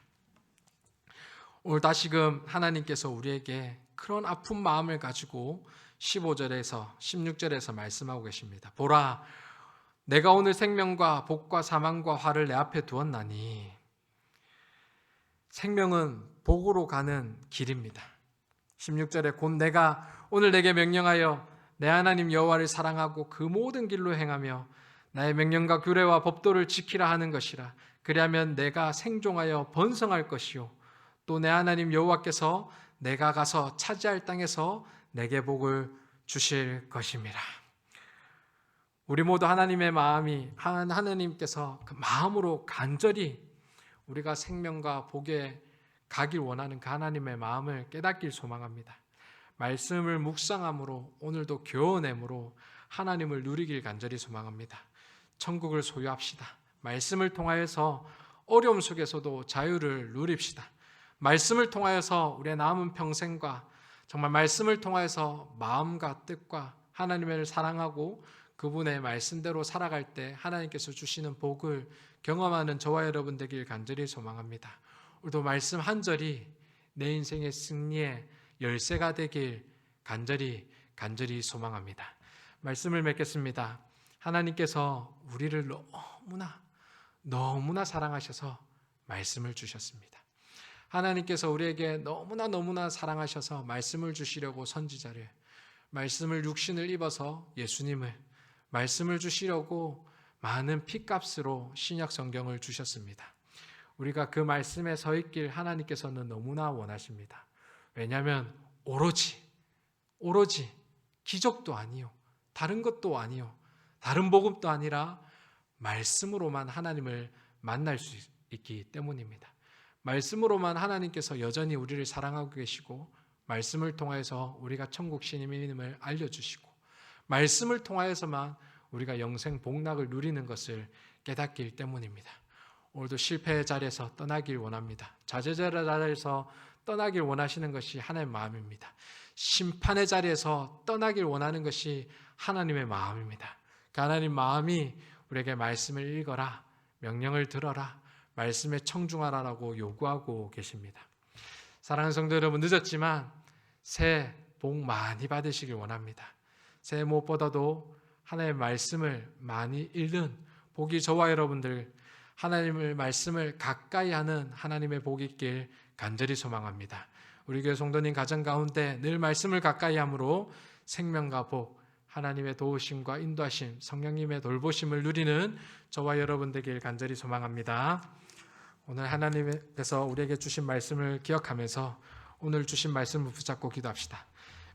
오늘 다시금 하나님께서 우리에게 그런 아픈 마음을 가지고 15절에서 16절에서 말씀하고 계십니다. 보라, 내가 오늘 생명과 복과 사망과 화를 내 앞에 두었나니. 생명은 복으로 가는 길입니다. 16절에 곧 내가 오늘 내게 명령하여 내 하나님 여호와를 사랑하고 그 모든 길로 행하며 나의 명령과 규례와 법도를 지키라 하는 것이라. 그리하면 내가 생종하여 번성할 것이요 또 내 하나님 여호와께서 내가 가서 차지할 땅에서 내게 복을 주실 것임이라. 우리 모두 하나님의 마음이 하나님께서 그 마음으로 간절히 우리가 생명과 복에 가길 원하는 그 하나님의 마음을 깨닫길 소망합니다. 말씀을 묵상함으로 오늘도 교훈함으로 하나님을 누리길 간절히 소망합니다. 천국을 소유합시다. 말씀을 통하여서 어려움 속에서도 자유를 누립시다. 말씀을 통하여서 우리의 남은 평생과 정말 말씀을 통하여서 마음과 뜻과 하나님을 사랑하고 그분의 말씀대로 살아갈 때 하나님께서 주시는 복을 경험하는 저와 여러분 되길 간절히 소망합니다. 오늘도 말씀 한 절이 내 인생의 승리의 열쇠가 되길 간절히 소망합니다. 말씀을 맺겠습니다. 하나님께서 우리를 너무나 사랑하셔서 말씀을 주셨습니다. 하나님께서 우리에게 너무나 사랑하셔서 말씀을 주시려고 선지자를, 말씀을 육신을 입어서 예수님을, 말씀을 주시려고 많은 핏값으로 신약 성경을 주셨습니다. 우리가 그 말씀에 서 있길 하나님께서는 너무나 원하십니다. 왜냐하면 오로지 기적도 아니요, 다른 것도 아니요, 다른 복음도 아니라 말씀으로만 하나님을 만날 수 있기 때문입니다. 말씀으로만 하나님께서 여전히 우리를 사랑하고 계시고, 말씀을 통하여서 우리가 천국 신임임을 알려주시고, 말씀을 통하여서만 우리가 영생 복락을 누리는 것을 깨닫기 때문입니다. 오늘도 실패의 자리에서 떠나길 원합니다. 좌절의 자리에서 떠나길 원하시는 것이 하나님의 마음입니다. 심판의 자리에서 떠나길 원하는 것이 하나님의 마음입니다. 그 하나님 마음이 우리에게 말씀을 읽어라, 명령을 들어라, 말씀에 청중하라라고 요구하고 계십니다. 사랑하는 성도 여러분, 늦었지만 새해 복 많이 받으시길 원합니다. 새해 무엇보다도 하나님의 말씀을 많이 읽는 복이 저와 여러분들, 하나님의 말씀을 가까이 하는 하나님의 복이 있길 간절히 소망합니다. 우리 교회 성도님 가정 가운데 늘 말씀을 가까이 함으로 생명과 복, 하나님의 도우심과 인도하심, 성령님의 돌보심을 누리는 저와 여러분 되길 간절히 소망합니다. 오늘 하나님께서 우리에게 주신 말씀을 기억하면서 오늘 주신 말씀을 붙잡고 기도합시다.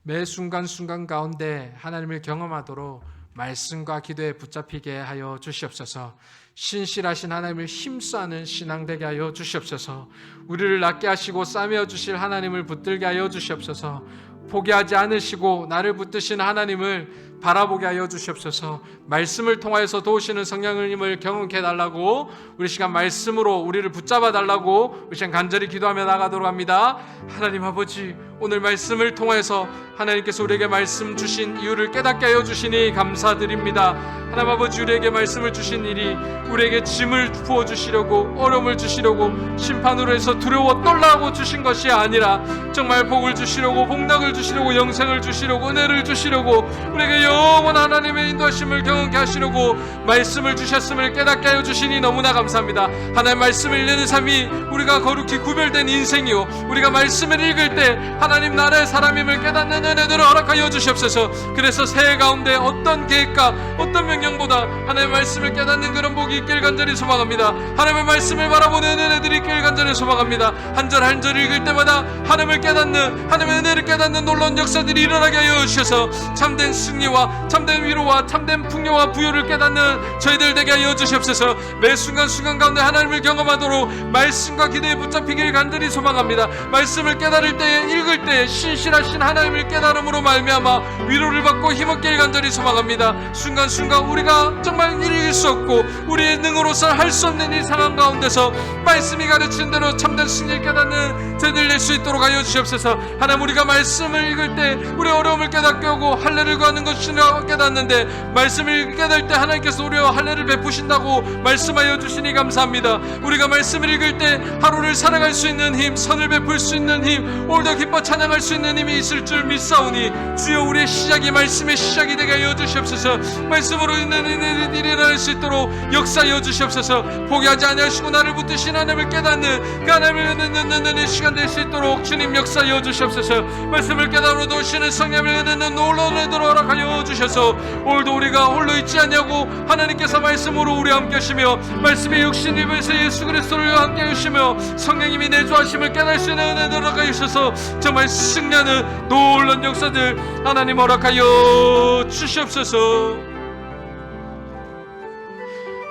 매 순간순간 가운데 하나님을 경험하도록 말씀과 기도에 붙잡히게 하여 주시옵소서. 신실하신 하나님을 힘써하는 신앙 되게 하여 주시옵소서. 우리를 낫게 하시고 싸매어 주실 하나님을 붙들게 하여 주시옵소서. 포기하지 않으시고 나를 붙드시는 하나님을 바라보게 하여 주시옵소서. 말씀을 통하여서 도우시는 성령님을 경험케 해달라고, 우리 시간 말씀으로 우리를 붙잡아 달라고 우리 시간 간절히 기도하며 나가도록 합니다. 하나님 아버지, 오늘 말씀을 통해서 하나님께서 우리에게 말씀 주신 이유를 깨닫게 하여 주시니 감사드립니다. 하나님 아버지, 우리에게 말씀을 주신 일이 우리에게 짐을 부어주시려고, 어려움을 주시려고, 심판으로 해서 두려워 떨라고 주신 것이 아니라 정말 복을 주시려고, 복락을 주시려고, 영생을 주시려고, 은혜를 주시려고, 우리에게 영원한 하나님의 인도하심을 경험케 하시려고 말씀을 주셨음을 깨닫게 하여 주시니 너무나 감사합니다. 하나님 말씀을 읽는 삶이 우리가 거룩히 구별된 인생이요, 우리가 말씀을 읽을 때 하나님 나라의 사람임을 깨닫는 은혜들을 허락하여 주시옵소서. 그래서 새해 가운데 어떤 계획과 어떤 명령보다 하나님의 말씀을 깨닫는 그런 복이 있길 간절히 소망합니다. 하나님의 말씀을 바라보는 은혜들이 있길 간절히 소망합니다. 한 절 한 절 읽을 때마다 하나님을 깨닫는, 하나님의 은혜를 깨닫는 놀라운 역사들이 일어나게 하여 주셔서 참된 승리와 참된 위로와 참된 풍요와 부요를 깨닫는 저희들 되게 하여 주시옵소서. 매 순간순간 가운데 하나님을 경험하도록 말씀과 기도에 붙잡히길 간절히 소망합니다. 말씀을 깨달을 때에, 읽을 때에 신실하신 하나님을 깨달음으로 말미암아 위로를 받고 힘없길 간절히 소망합니다. 순간순간 우리가 정말 이길 수 없고 우리의 능으로서 할 수 없는 이 상황 가운데서 말씀이 가르치는 대로 참된 승리를 깨닫는 저희들 낼 수 있도록 하여 주시옵소서. 하나님, 우리가 말씀을 읽을 때 우리의 어려움을 깨닫게 하고 할례를 구하는 것이라 깨닫는데, 말씀을 깨달을 때 하나님께서 우리와 할례를 베푸신다고 말씀하여 주시니 감사합니다. 우리가 말씀을 읽을 때 하루를 살아갈 수 있는 힘, 선을 베풀 수 있는 힘, 오늘도 기뻐 찬양할 수 있는 힘이 있을 줄 믿사오니 주여, 우리의 시작이 말씀의 시작이 되게 하여 주시옵소서. 말씀으로 있는 일이 일어날 수 있도록 역사하여 주시옵소서. 포기하지 아니하시고 나를 붙드신 하나님을 깨닫는 그 하나님을 듣는 시간 될 수 있도록 주님 역사하여 주시옵소서. 말씀을 깨달아 도우시는 성령을 듣는 놀라운 은혜를 허락하여 주셔서 오늘도 우리가 홀로 있지 않냐고 하나님께서 말씀으로 우리 함께 하시며, 말씀의 육신 입에서 예수 그리스도를 함께 하시며 성령님이 내주하심을 깨달을 수 있는 은혜를 허락하여 주셔서 정말 승리하는 놀라운 역사들 하나님 허락하여 주시옵소서.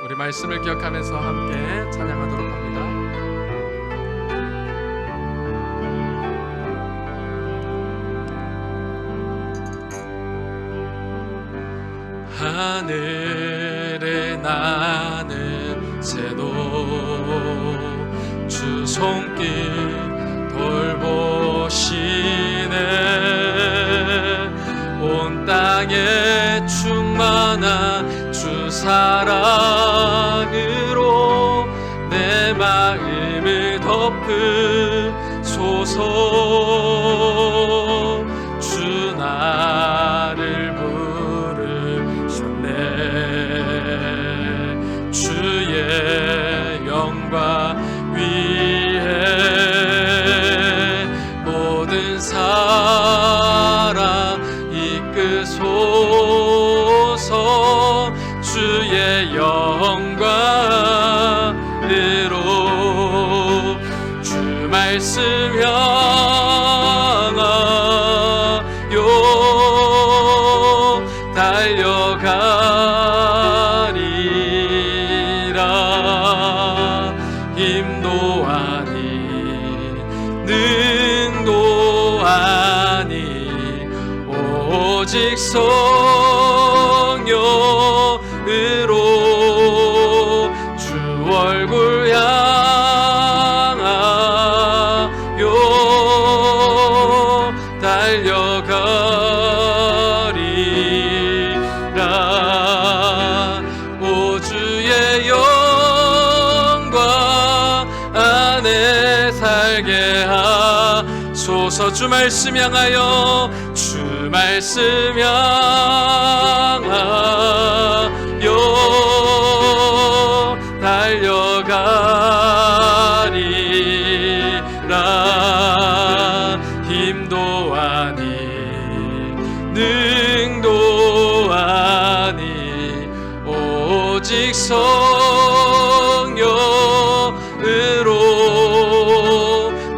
우리 말씀을 기억하면서 함께 찬양하도록 합니다. 하늘에 나는 새도 주 손길 돌보시네. 온 땅에 충만한 주 사랑으로 내 마음을 덮으소서. 주 나를 주의 영광 위에 모든 사랑 이끄소서. 주의 영광으로 주 말씀 오직 성령으로 주 얼굴 향하여 달려가리라. 오 주의 영광 안에 살게 하소서. 주 말씀 향하여 주 말씀 향하여 달려가리라. 힘도 아니 능도 아니 오직 성령으로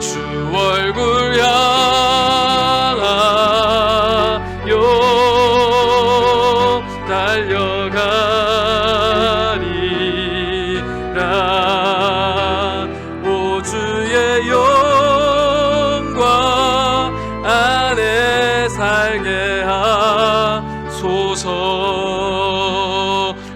주 얼굴 향하여 달려가리라. 오 주의 영광 안에 살게 하소서.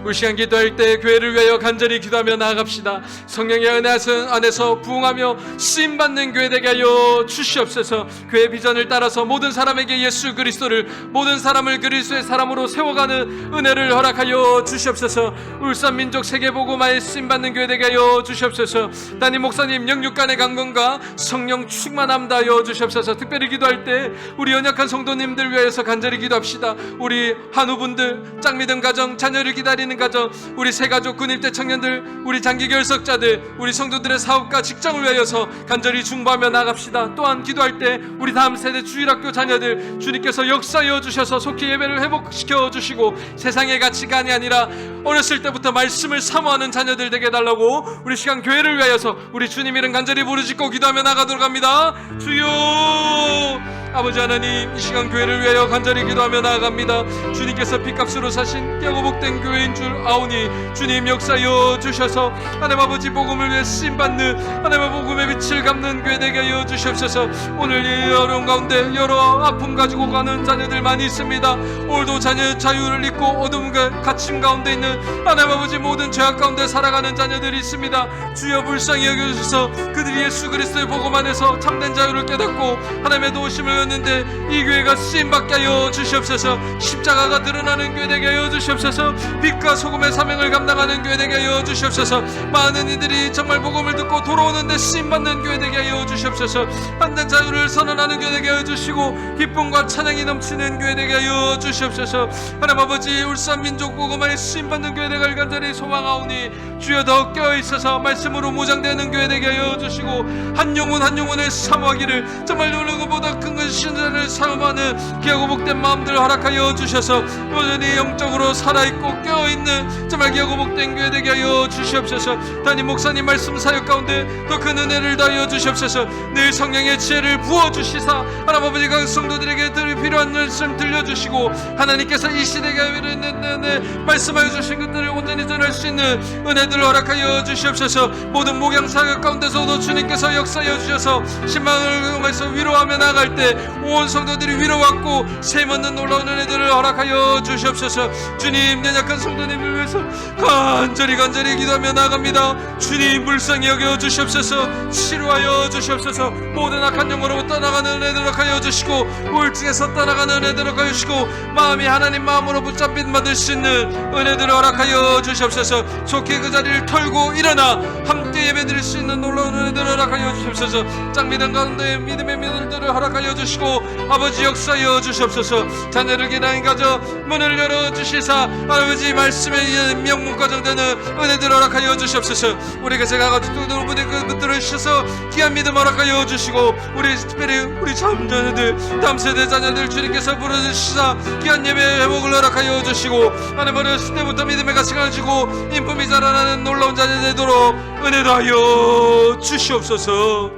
우리 시간 기도할 때 교회를 위하여 간절히 기도하며 나아갑시다. 성령의 은혜 안에서 부흥하며 쓰임받는 교회 되게 하여 주시옵소서. 교회 비전을 따라서 모든 사람에게 예수 그리스도를, 모든 사람을 그리스도의 사람으로 세워가는 은혜를 허락하여 주시옵소서. 울산 민족 세계복음화에 쓰임받는 교회 되게 하여 주시옵소서. 담임 목사님 영육간의 강건과 성령 충만함 다하여 주시옵소서. 특별히 기도할 때 우리 연약한 성도님들 위하여서 간절히 기도합시다. 우리 한우분들, 짝믿음 가정, 자녀를 기다리는 가정, 우리 새가족, 군입대 청년들, 우리 장기 결석자들, 우리 성도들의 사업과 직장을 위하여서 간절히 중보하며 나갑시다. 또한 기도할 때 우리 다음 세대 주일학교 자녀들 주님께서 역사하여 주셔서 속히 예배를 회복시켜 주시고 세상의 가치관이 아니라 어렸을 때부터 말씀을 사모하는 자녀들 되게 해달라고 우리 시간 교회를 위하여서 우리 주님 이름 간절히 부르짖고 기도하며 나가도록 합니다. 주여 아버지 하나님, 이 시간 교회를 위하여 간절히 기도하며 나아갑니다. 주님께서 핏값으로 사신 깨고 복된 교회인 줄 아오니 주님 역사하여 주셔서 하나님 아버지 복음을 위해 쓰임받는 하나님의 복음의 빛을 갚는 교회 되게 하여 주시옵소서. 오늘 이 어려운 가운데 여러 아픔 가지고 가는 자녀들 많이 있습니다. 오늘도 자녀 자유를 잊고 어둠과 갇힘 가운데 있는 하나님 아버지 모든 죄악 가운데 살아가는 자녀들이 있습니다. 주여 불쌍히 여겨주셔서 그들이 예수 그리스도의 복음 안에서 참된 자유를 깨닫고 하나님의 도우심을 얻는데 이 교회가 쓰임받게 하여 주시옵소서. 십자가가 드러나는 교회 되게 하여 주시옵소서. 빛과 소금의 사명을 감당하는 교회 되게 하여 주시옵소서. 많은 이들이 정말 복음을 듣고 돌아오는데 쓰임받는 교회 되게 하여 주시옵소서. 한된 자유를 선언하는 교회 되게 하여 주시고 기쁨과 찬양이 넘치는 교회 되게 하여 주시옵소서. 하나님 아버지 울산 민족 복음에 쓰임받는 교회 되길 간절히 소망하오니 주여 더 깨어있어서 말씀으로 무장되는 교회 되게 하여 주시고 한 영혼 한 영혼을 사모하기를 정말 어느 것보다 큰 신자를 사모하는 귀하고 복된 마음들 허락하여 주셔서 여전히 영적으로 살아있고 깨어있는 정말 귀하고 복된 교회 되게 하여 주시옵소서. 담임 목사님 말씀 사역 가운데 더 큰 은혜를 다하여 주시옵소서. 늘 성령의 지혜를 부어주시사 하나님 아버지 각 성도들에게 필요한 말씀 들려주시고 하나님께서 이 시대가 말씀하여 주신 것들을 온전히 전할 수 있는 은혜들을 허락하여 주시옵소서. 모든 목양 사역 가운데서도 주님께서 역사하여 주셔서 신망을 통해서 위로하며 나갈 때 온 성도들이 위로받고 세임받는 놀라운 은혜들을 허락하여 주시옵소서. 주님 연약한 성도님을 위해서 간절히 기도하며 나갑니다. 주님 불쌍히 여겨 주시옵소서. 치료하여 주시옵소서. 모든 악한 영으로부터 떠나가는 은혜들을 허락하여 주시고 우울증에서 떠나가는 은혜들을 허락하여 주시고 마음이 하나님 마음으로 붙잡힌 받을 수 있는 은혜들을 허락하여 주시옵소서. 좋게 그 자리를 털고 일어나 함께 예배드릴 수 있는 놀라운 은혜들을 허락하여 주시옵소서. 짱 믿음 가운데 믿음의 믿음들을 허락하여 주시고 아버지 역사하여 주시옵소서. 자녀를 기다린 가정 문을 열어주시사 아버지 말씀의 명문가정 되는 은혜들을 허락하여 주시옵소서. 우리가 제가 가지고 부대 그들을 주셔서 귀한 믿음 허락하여 주시고 우리 특별히 우리 자녀들 다음 세대 자녀들 주님께서 부르시사 귀한 예배 회복을 허락하여 주시고 하나님 어렸을 때부터 믿음의 가치를 가지고 인품이 자라나는 놀라운 자녀 되도록 은혜도 하여 주시옵소서.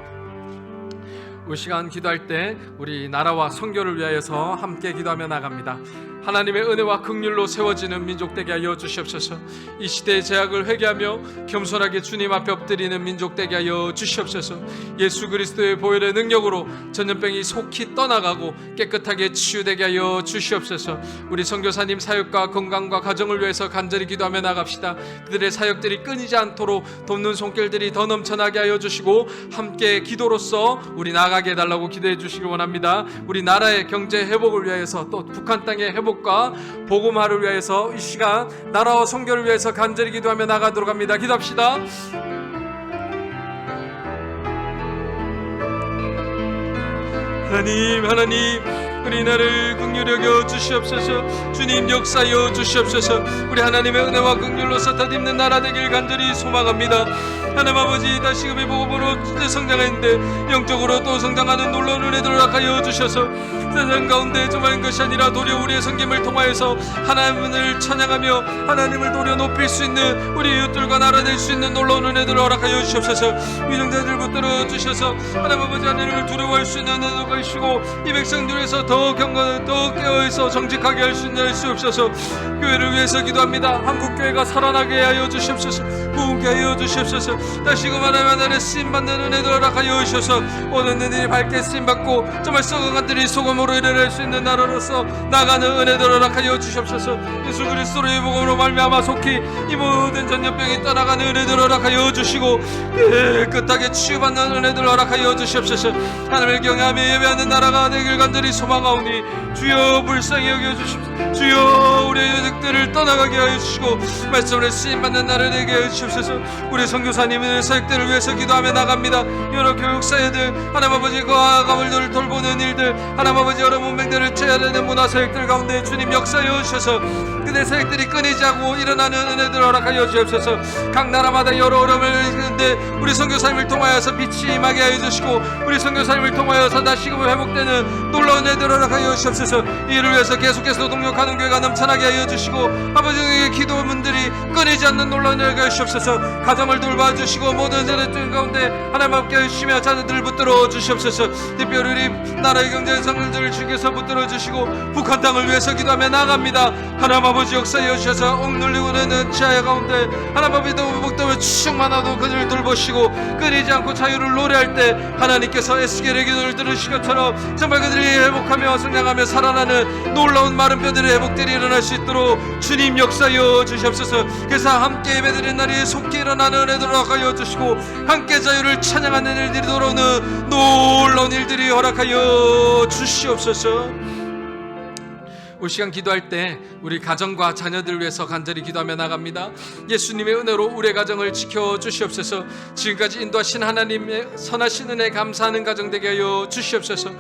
이 시간 기도할 때 우리 나라와 선교를 위하여서 함께 기도하며 나갑니다. 하나님의 은혜와 긍휼로 세워지는 민족 되게 하여 주시옵소서. 이 시대의 제약을 회개하며 겸손하게 주님 앞에 엎드리는 민족 되게 하여 주시옵소서. 예수 그리스도의 보혈의 능력으로 전염병이 속히 떠나가고 깨끗하게 치유되게 하여 주시옵소서. 우리 선교사님 사역과 건강과 가정을 위해서 간절히 기도하며 나갑시다. 그들의 사역들이 끊이지 않도록 돕는 손길들이 더 넘쳐나게 하여 주시고 함께 기도로서 우리 나가게 해달라고 기도해 주시기 원합니다. 우리 나라의 경제 회복을 위해서 또 북한 땅의 회복과 복음화를 위해서 이 시간 나라와 선교를 위해서 간절히 기도하며 나가도록 합니다. 기도합시다. 하나님 우리 나라를 긍휼히 여겨 주시옵소서. 주님 역사여 주시옵소서. 우리 하나님의 은혜와 긍휼로 사탄 나라 되길 간절히 소망합니다. 하나님 아버지, 다시금 이 복음으로 성장하는데 영적으로 또 성장하는 놀라운 은혜들을 허락하여 주셔서 세상 가운데 좀 것이 아니라 도리어 우리의 섬김을 통하여서 하나님을 찬양하며 하나님을 도리어 높일 수 있는 우리 이웃들과 나라 될 수 있는 놀라운 은혜들을 허락하여 주시옵소서. 위정자들 붙들어 주셔서 하나님 아버지 하나님을 두려워할 수 있는 은혜를 주시고 이 백성들에서 더 경건 더 깨어서 정직하게 할 수 있는 수 없어서 교회를 위해서 기도합니다. 한국교회가 살아나게 하여 주시옵소서. 부흥케 하여 주시옵소서. 다시금 하나님의 쓰임받는 은혜를 허락하여 주셔서 오는 일이 밝게 쓰임받고 정말 썩은 것들이 소금으로 일어날 수 있는 나라로서 나가는 은혜를 허락하여 주시옵소서. 예수 그리스도의 복음으로 말미암아 속히 이 모든 전염병이 떠나가는 은혜를 허락하여 주시고 깨끗하게 치유받는 은혜를 허락하여 주시옵소서. 하나님을 경외하며 예배하는 나라가 되길 간절히 소망하오니 주여 불쌍히 여겨주십시오. 주여 우리의 여직들을 떠나가게 하여 주시고 말씀으로 쓰임받는 나라를 되게 하여 주시옵소서. 우리 선교사님의 사역들을 위해서 기도하며 나갑니다. 여러 교육사회들 하나님 아버지 그 아가들을 돌보는 일들 하나님 아버지 여러 문명들을 제어하는 문화사역들 가운데 주님 역사하여 주셔서 그들의 사역들이 끊이지 않고 일어나는 은혜들을 허락하여 주옵소서. 각 나라마다 여러 어려움을 있는데 우리 선교사님을 통하여서 빛이 임하게 하여 주시고 우리 선교사님을 통하여서 다시금 회복되는 놀라운 은혜들을 허락하여 주옵소서. 이를 위해서 계속해서 동력하는 교회가 넘쳐나게 하여 주시고 아버지의 기도문들이 끊이지 않는 놀라운 은혜가 하여 주옵소서. 가정을 돌봐주시고 모든 세력들 가운데 하나님 함께 하시며 자녀들을 붙들어 주시옵소서. 특별히 우리 나라의 경제 성들을 주께서 붙들어 주시고 북한 땅을 위해서 기도하며 나갑니다. 하나님 아버지 역사해 주셔서 억눌리고 있는 지하 가운데 하나님 아버지 복도에 충만하도 그들을 돌보시고 끊이지 않고 자유를 노래할 때 하나님께서 에스겔의 기도를 들으신 것처럼 정말 그들이 회복하며 성장하며 살아나는 놀라운 마른 뼈들의 회복들이 일어날 수 있도록 주님 역사여 주시옵소서. 그래서 함께 예배드리는 날이 속히 일어나는 은혜들을 허락하여 주시고 함께 자유를 찬양하는 일들이 돌아오는 놀라운 일들이 허락하여 주시옵소서. 올 시간 기도할 때 우리 가정과 자녀들을 위해서 간절히 기도하며 나갑니다. 예수님의 은혜로 우리의 가정을 지켜주시옵소서. 지금까지 인도하신 하나님의 선하신 은혜 감사하는 가정 되게 하여 주시옵소서.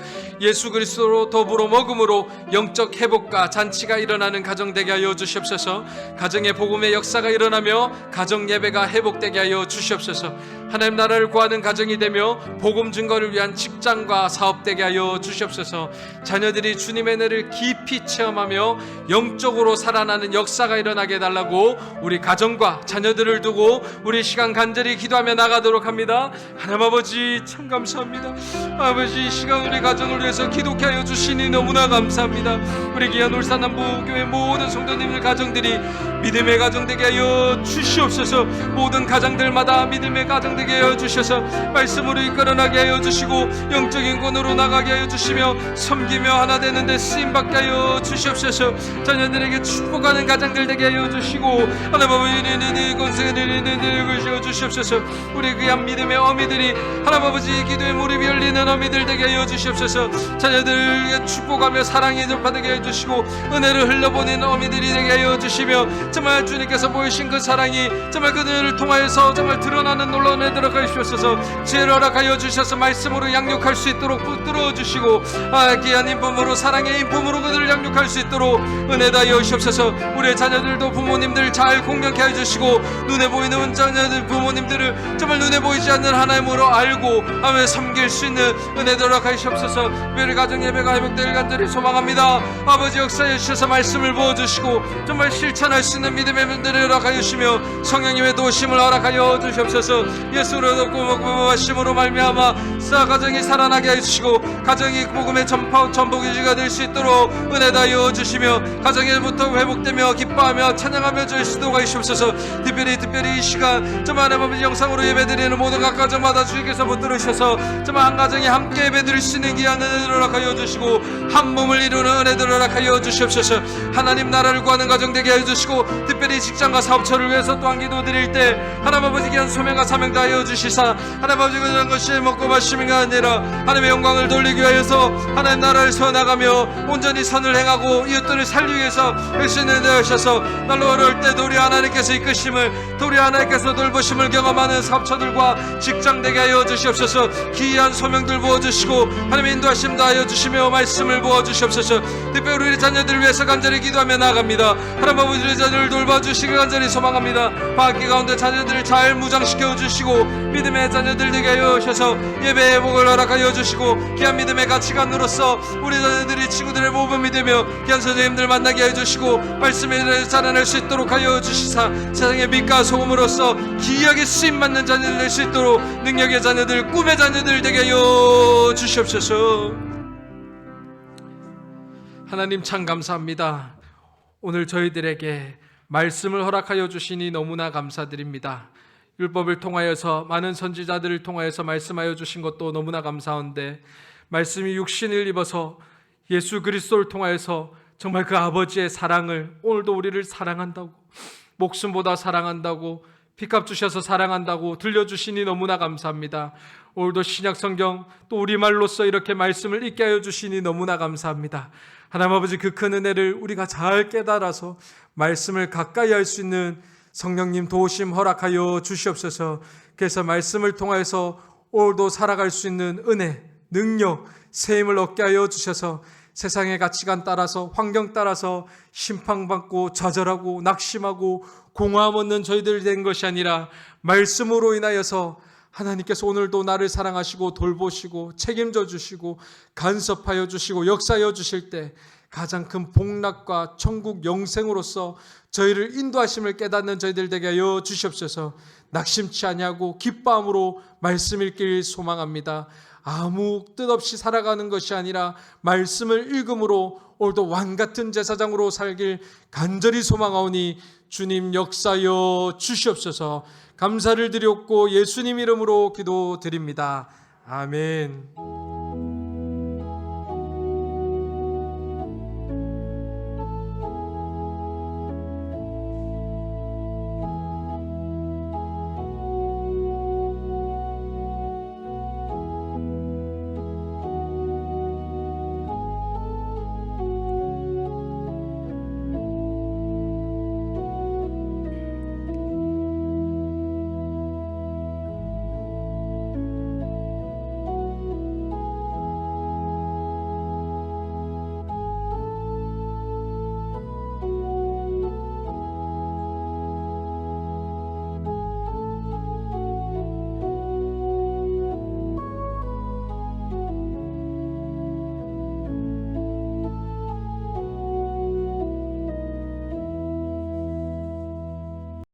예수 그리스도로 더불어 먹음으로 영적 회복과 잔치가 일어나는 가정 되게 하여 주시옵소서. 가정의 복음의 역사가 일어나며 가정 예배가 회복되게 하여 주시옵소서. 하나님 나라를 구하는 가정이 되며 복음 증거를 위한 직장과 사업 되게 하여 주시옵소서. 자녀들이 주님의 은혜를 깊이 체험하며 영적으로 살아나는 역사가 일어나게 해달라고 우리 가정과 자녀들을 두고 우리 시간 간절히 기도하며 나가도록 합니다. 하나님 아버지 참 감사합니다. 아버지 이 시간 우리 가정을 위해서 기도케 하여 주시니 너무나 감사합니다. 우리 귀한 울산남부교회 모든 성도님들 가정들이 믿음의 가정 되게 하여 주시옵소서. 모든 가정들마다 믿음의 가정 되게 하여 주셔서 말씀으로 이끌어나게 하여 주시고 영적인 권으로 나가게 하여 주시며 섬기며 하나 되는데 쓰임받게 하여 주시옵소서. 자녀들에게 축복하는 가정들 되게 하여 주시고 하나님 아버지 권세를 주시어 주시옵소서. 우리 귀한 믿음의 어미들이 하나님 아버지 기도에 무릎이 열리는 어미들 되게 하여 주시옵소서. 자녀들에게 축복하며 사랑이 접하게 하여 주시고 은혜를 흘려보내는 어미들이 되게 하여 주시며 정말 주님께서 보이신 그 사랑이 정말 그들을 통하여서 정말 드러나는 놀라운 은혜들을 가르치셔서 지혜를 허락하여 주셔서 말씀으로 양육할 수 있도록 붙들어 주시고 귀한 인품으로 사랑의 인품으로 그들을 양육할 수 있도록 은혜 다하여 주시옵소서. 우리의 자녀들도 부모님들 잘 공경케 하여 주시고 눈에 보이는 자녀들 부모님들을 정말 눈에 보이지 않는 하나님으로 알고 하며 섬길 수 있는 은혜를 허락하여 주시옵소서. 우리 가정 예배가 회복되길 간절히 소망합니다. 아버지 역사해 주셔서 말씀을 부어주시고 정말 실천할 수 수 있는 믿음의 분들을 허락하여 주시며 성령님의 도심을 허락하여 주시옵소서. 예수로 고마심으로 말미암아 가정이 살아나게 해주시고 가정이 복음의 전복유지가 될 수 있도록 은혜 다하여 주시며 가정에부터 회복되며 기뻐하며 찬양하며 줄 수도가 있옵소서. 특별히 이 시간 정말 하나님 영상으로 예배드리는 모든 각 가정마다 주님께서 붙들으셔서 정말 한 가정이 함께 예배드릴 수 있는 귀한 은혜를 허락하여 주시고 한 몸을 이루는 은혜들을 허락하여 주시옵소서. 하나님 나라를 구하는 가정 되게 하여 주시고 특별히 직장과 사업처를 위해서 또한 기도드릴 때 하나님 아버지 귀한 소명과 사명 다하여 주시사 하나님 아버지 그런 것이 먹고 마시는 게 아니라 하나님의 영광을 돌리기 위하여서 하나님 나라를 세워나가며 온전히 선을 행하고 이웃들을 살리기 위해서 열심히 되어셔서 날로 어려울 때도 우리 하나님께서 이끄심을 또 우리 하나님께서 돌보심을 경험하는 사업처들과 직장 되게 하여 주시옵소서. 귀한 소명들 부어주시고 하나님의 인도하심 다하여 주시며 말씀을 부어주시옵소서. 특별히 우리 자녀들을 위해서 간절히 기도하며 나아갑니다. 하나님 아버지 우리 자녀를 돌봐주시길 간절히 소망합니다. 방학기 가운데 자녀들을 잘 무장시켜 주시고 믿음의 자녀들 되게 하여 주셔서 예배의 복을 허락하여 주시고 귀한 믿음의 가치관으로서 우리 자녀들이 친구들의 모범이 되며 귀한 선생님들 만나게 하여 주시고 말씀에 자라날 수 있도록 하여 주시사 세상의 빛과 소금으로서 귀하게 쓰임받는 자녀들 될 수 있도록 능력의 자녀들 꿈의 자녀들 되게 하여 주시옵소서. 하나님 참 감사합니다. 오늘 저희들에게 말씀을 허락하여 주시니 너무나 감사드립니다. 율법을 통하여서 많은 선지자들을 통하여서 말씀하여 주신 것도 너무나 감사한데 말씀이 육신을 입어서 예수 그리스도를 통하여서 정말 그 아버지의 사랑을 오늘도 우리를 사랑한다고 목숨보다 사랑한다고 피값 주셔서 사랑한다고 들려주시니 너무나 감사합니다. 오늘도 신약 성경 또 우리말로써 이렇게 말씀을 읽게 하여 주시니 너무나 감사합니다. 하나님 아버지 그 큰 은혜를 우리가 잘 깨달아서 말씀을 가까이 할 수 있는 성령님 도우심 허락하여 주시옵소서. 그래서 말씀을 통해서 오늘도 살아갈 수 있는 은혜, 능력, 세임을 얻게 하여 주셔서 세상의 가치관 따라서 환경 따라서 심판받고 좌절하고 낙심하고 공허함 얻는 저희들이 된 것이 아니라 말씀으로 인하여서 하나님께서 오늘도 나를 사랑하시고 돌보시고 책임져 주시고 간섭하여 주시고 역사하여 주실 때 가장 큰 복락과 천국 영생으로서 저희를 인도하심을 깨닫는 저희들 되게 하여 주시옵소서. 낙심치 아니하고 기뻐함으로 말씀 읽길 소망합니다. 아무 뜻 없이 살아가는 것이 아니라 말씀을 읽음으로 오늘도 왕같은 제사장으로 살길 간절히 소망하오니 주님 역사하여 주시옵소서. 감사를 드렸고 예수님 이름으로 기도드립니다. 아멘.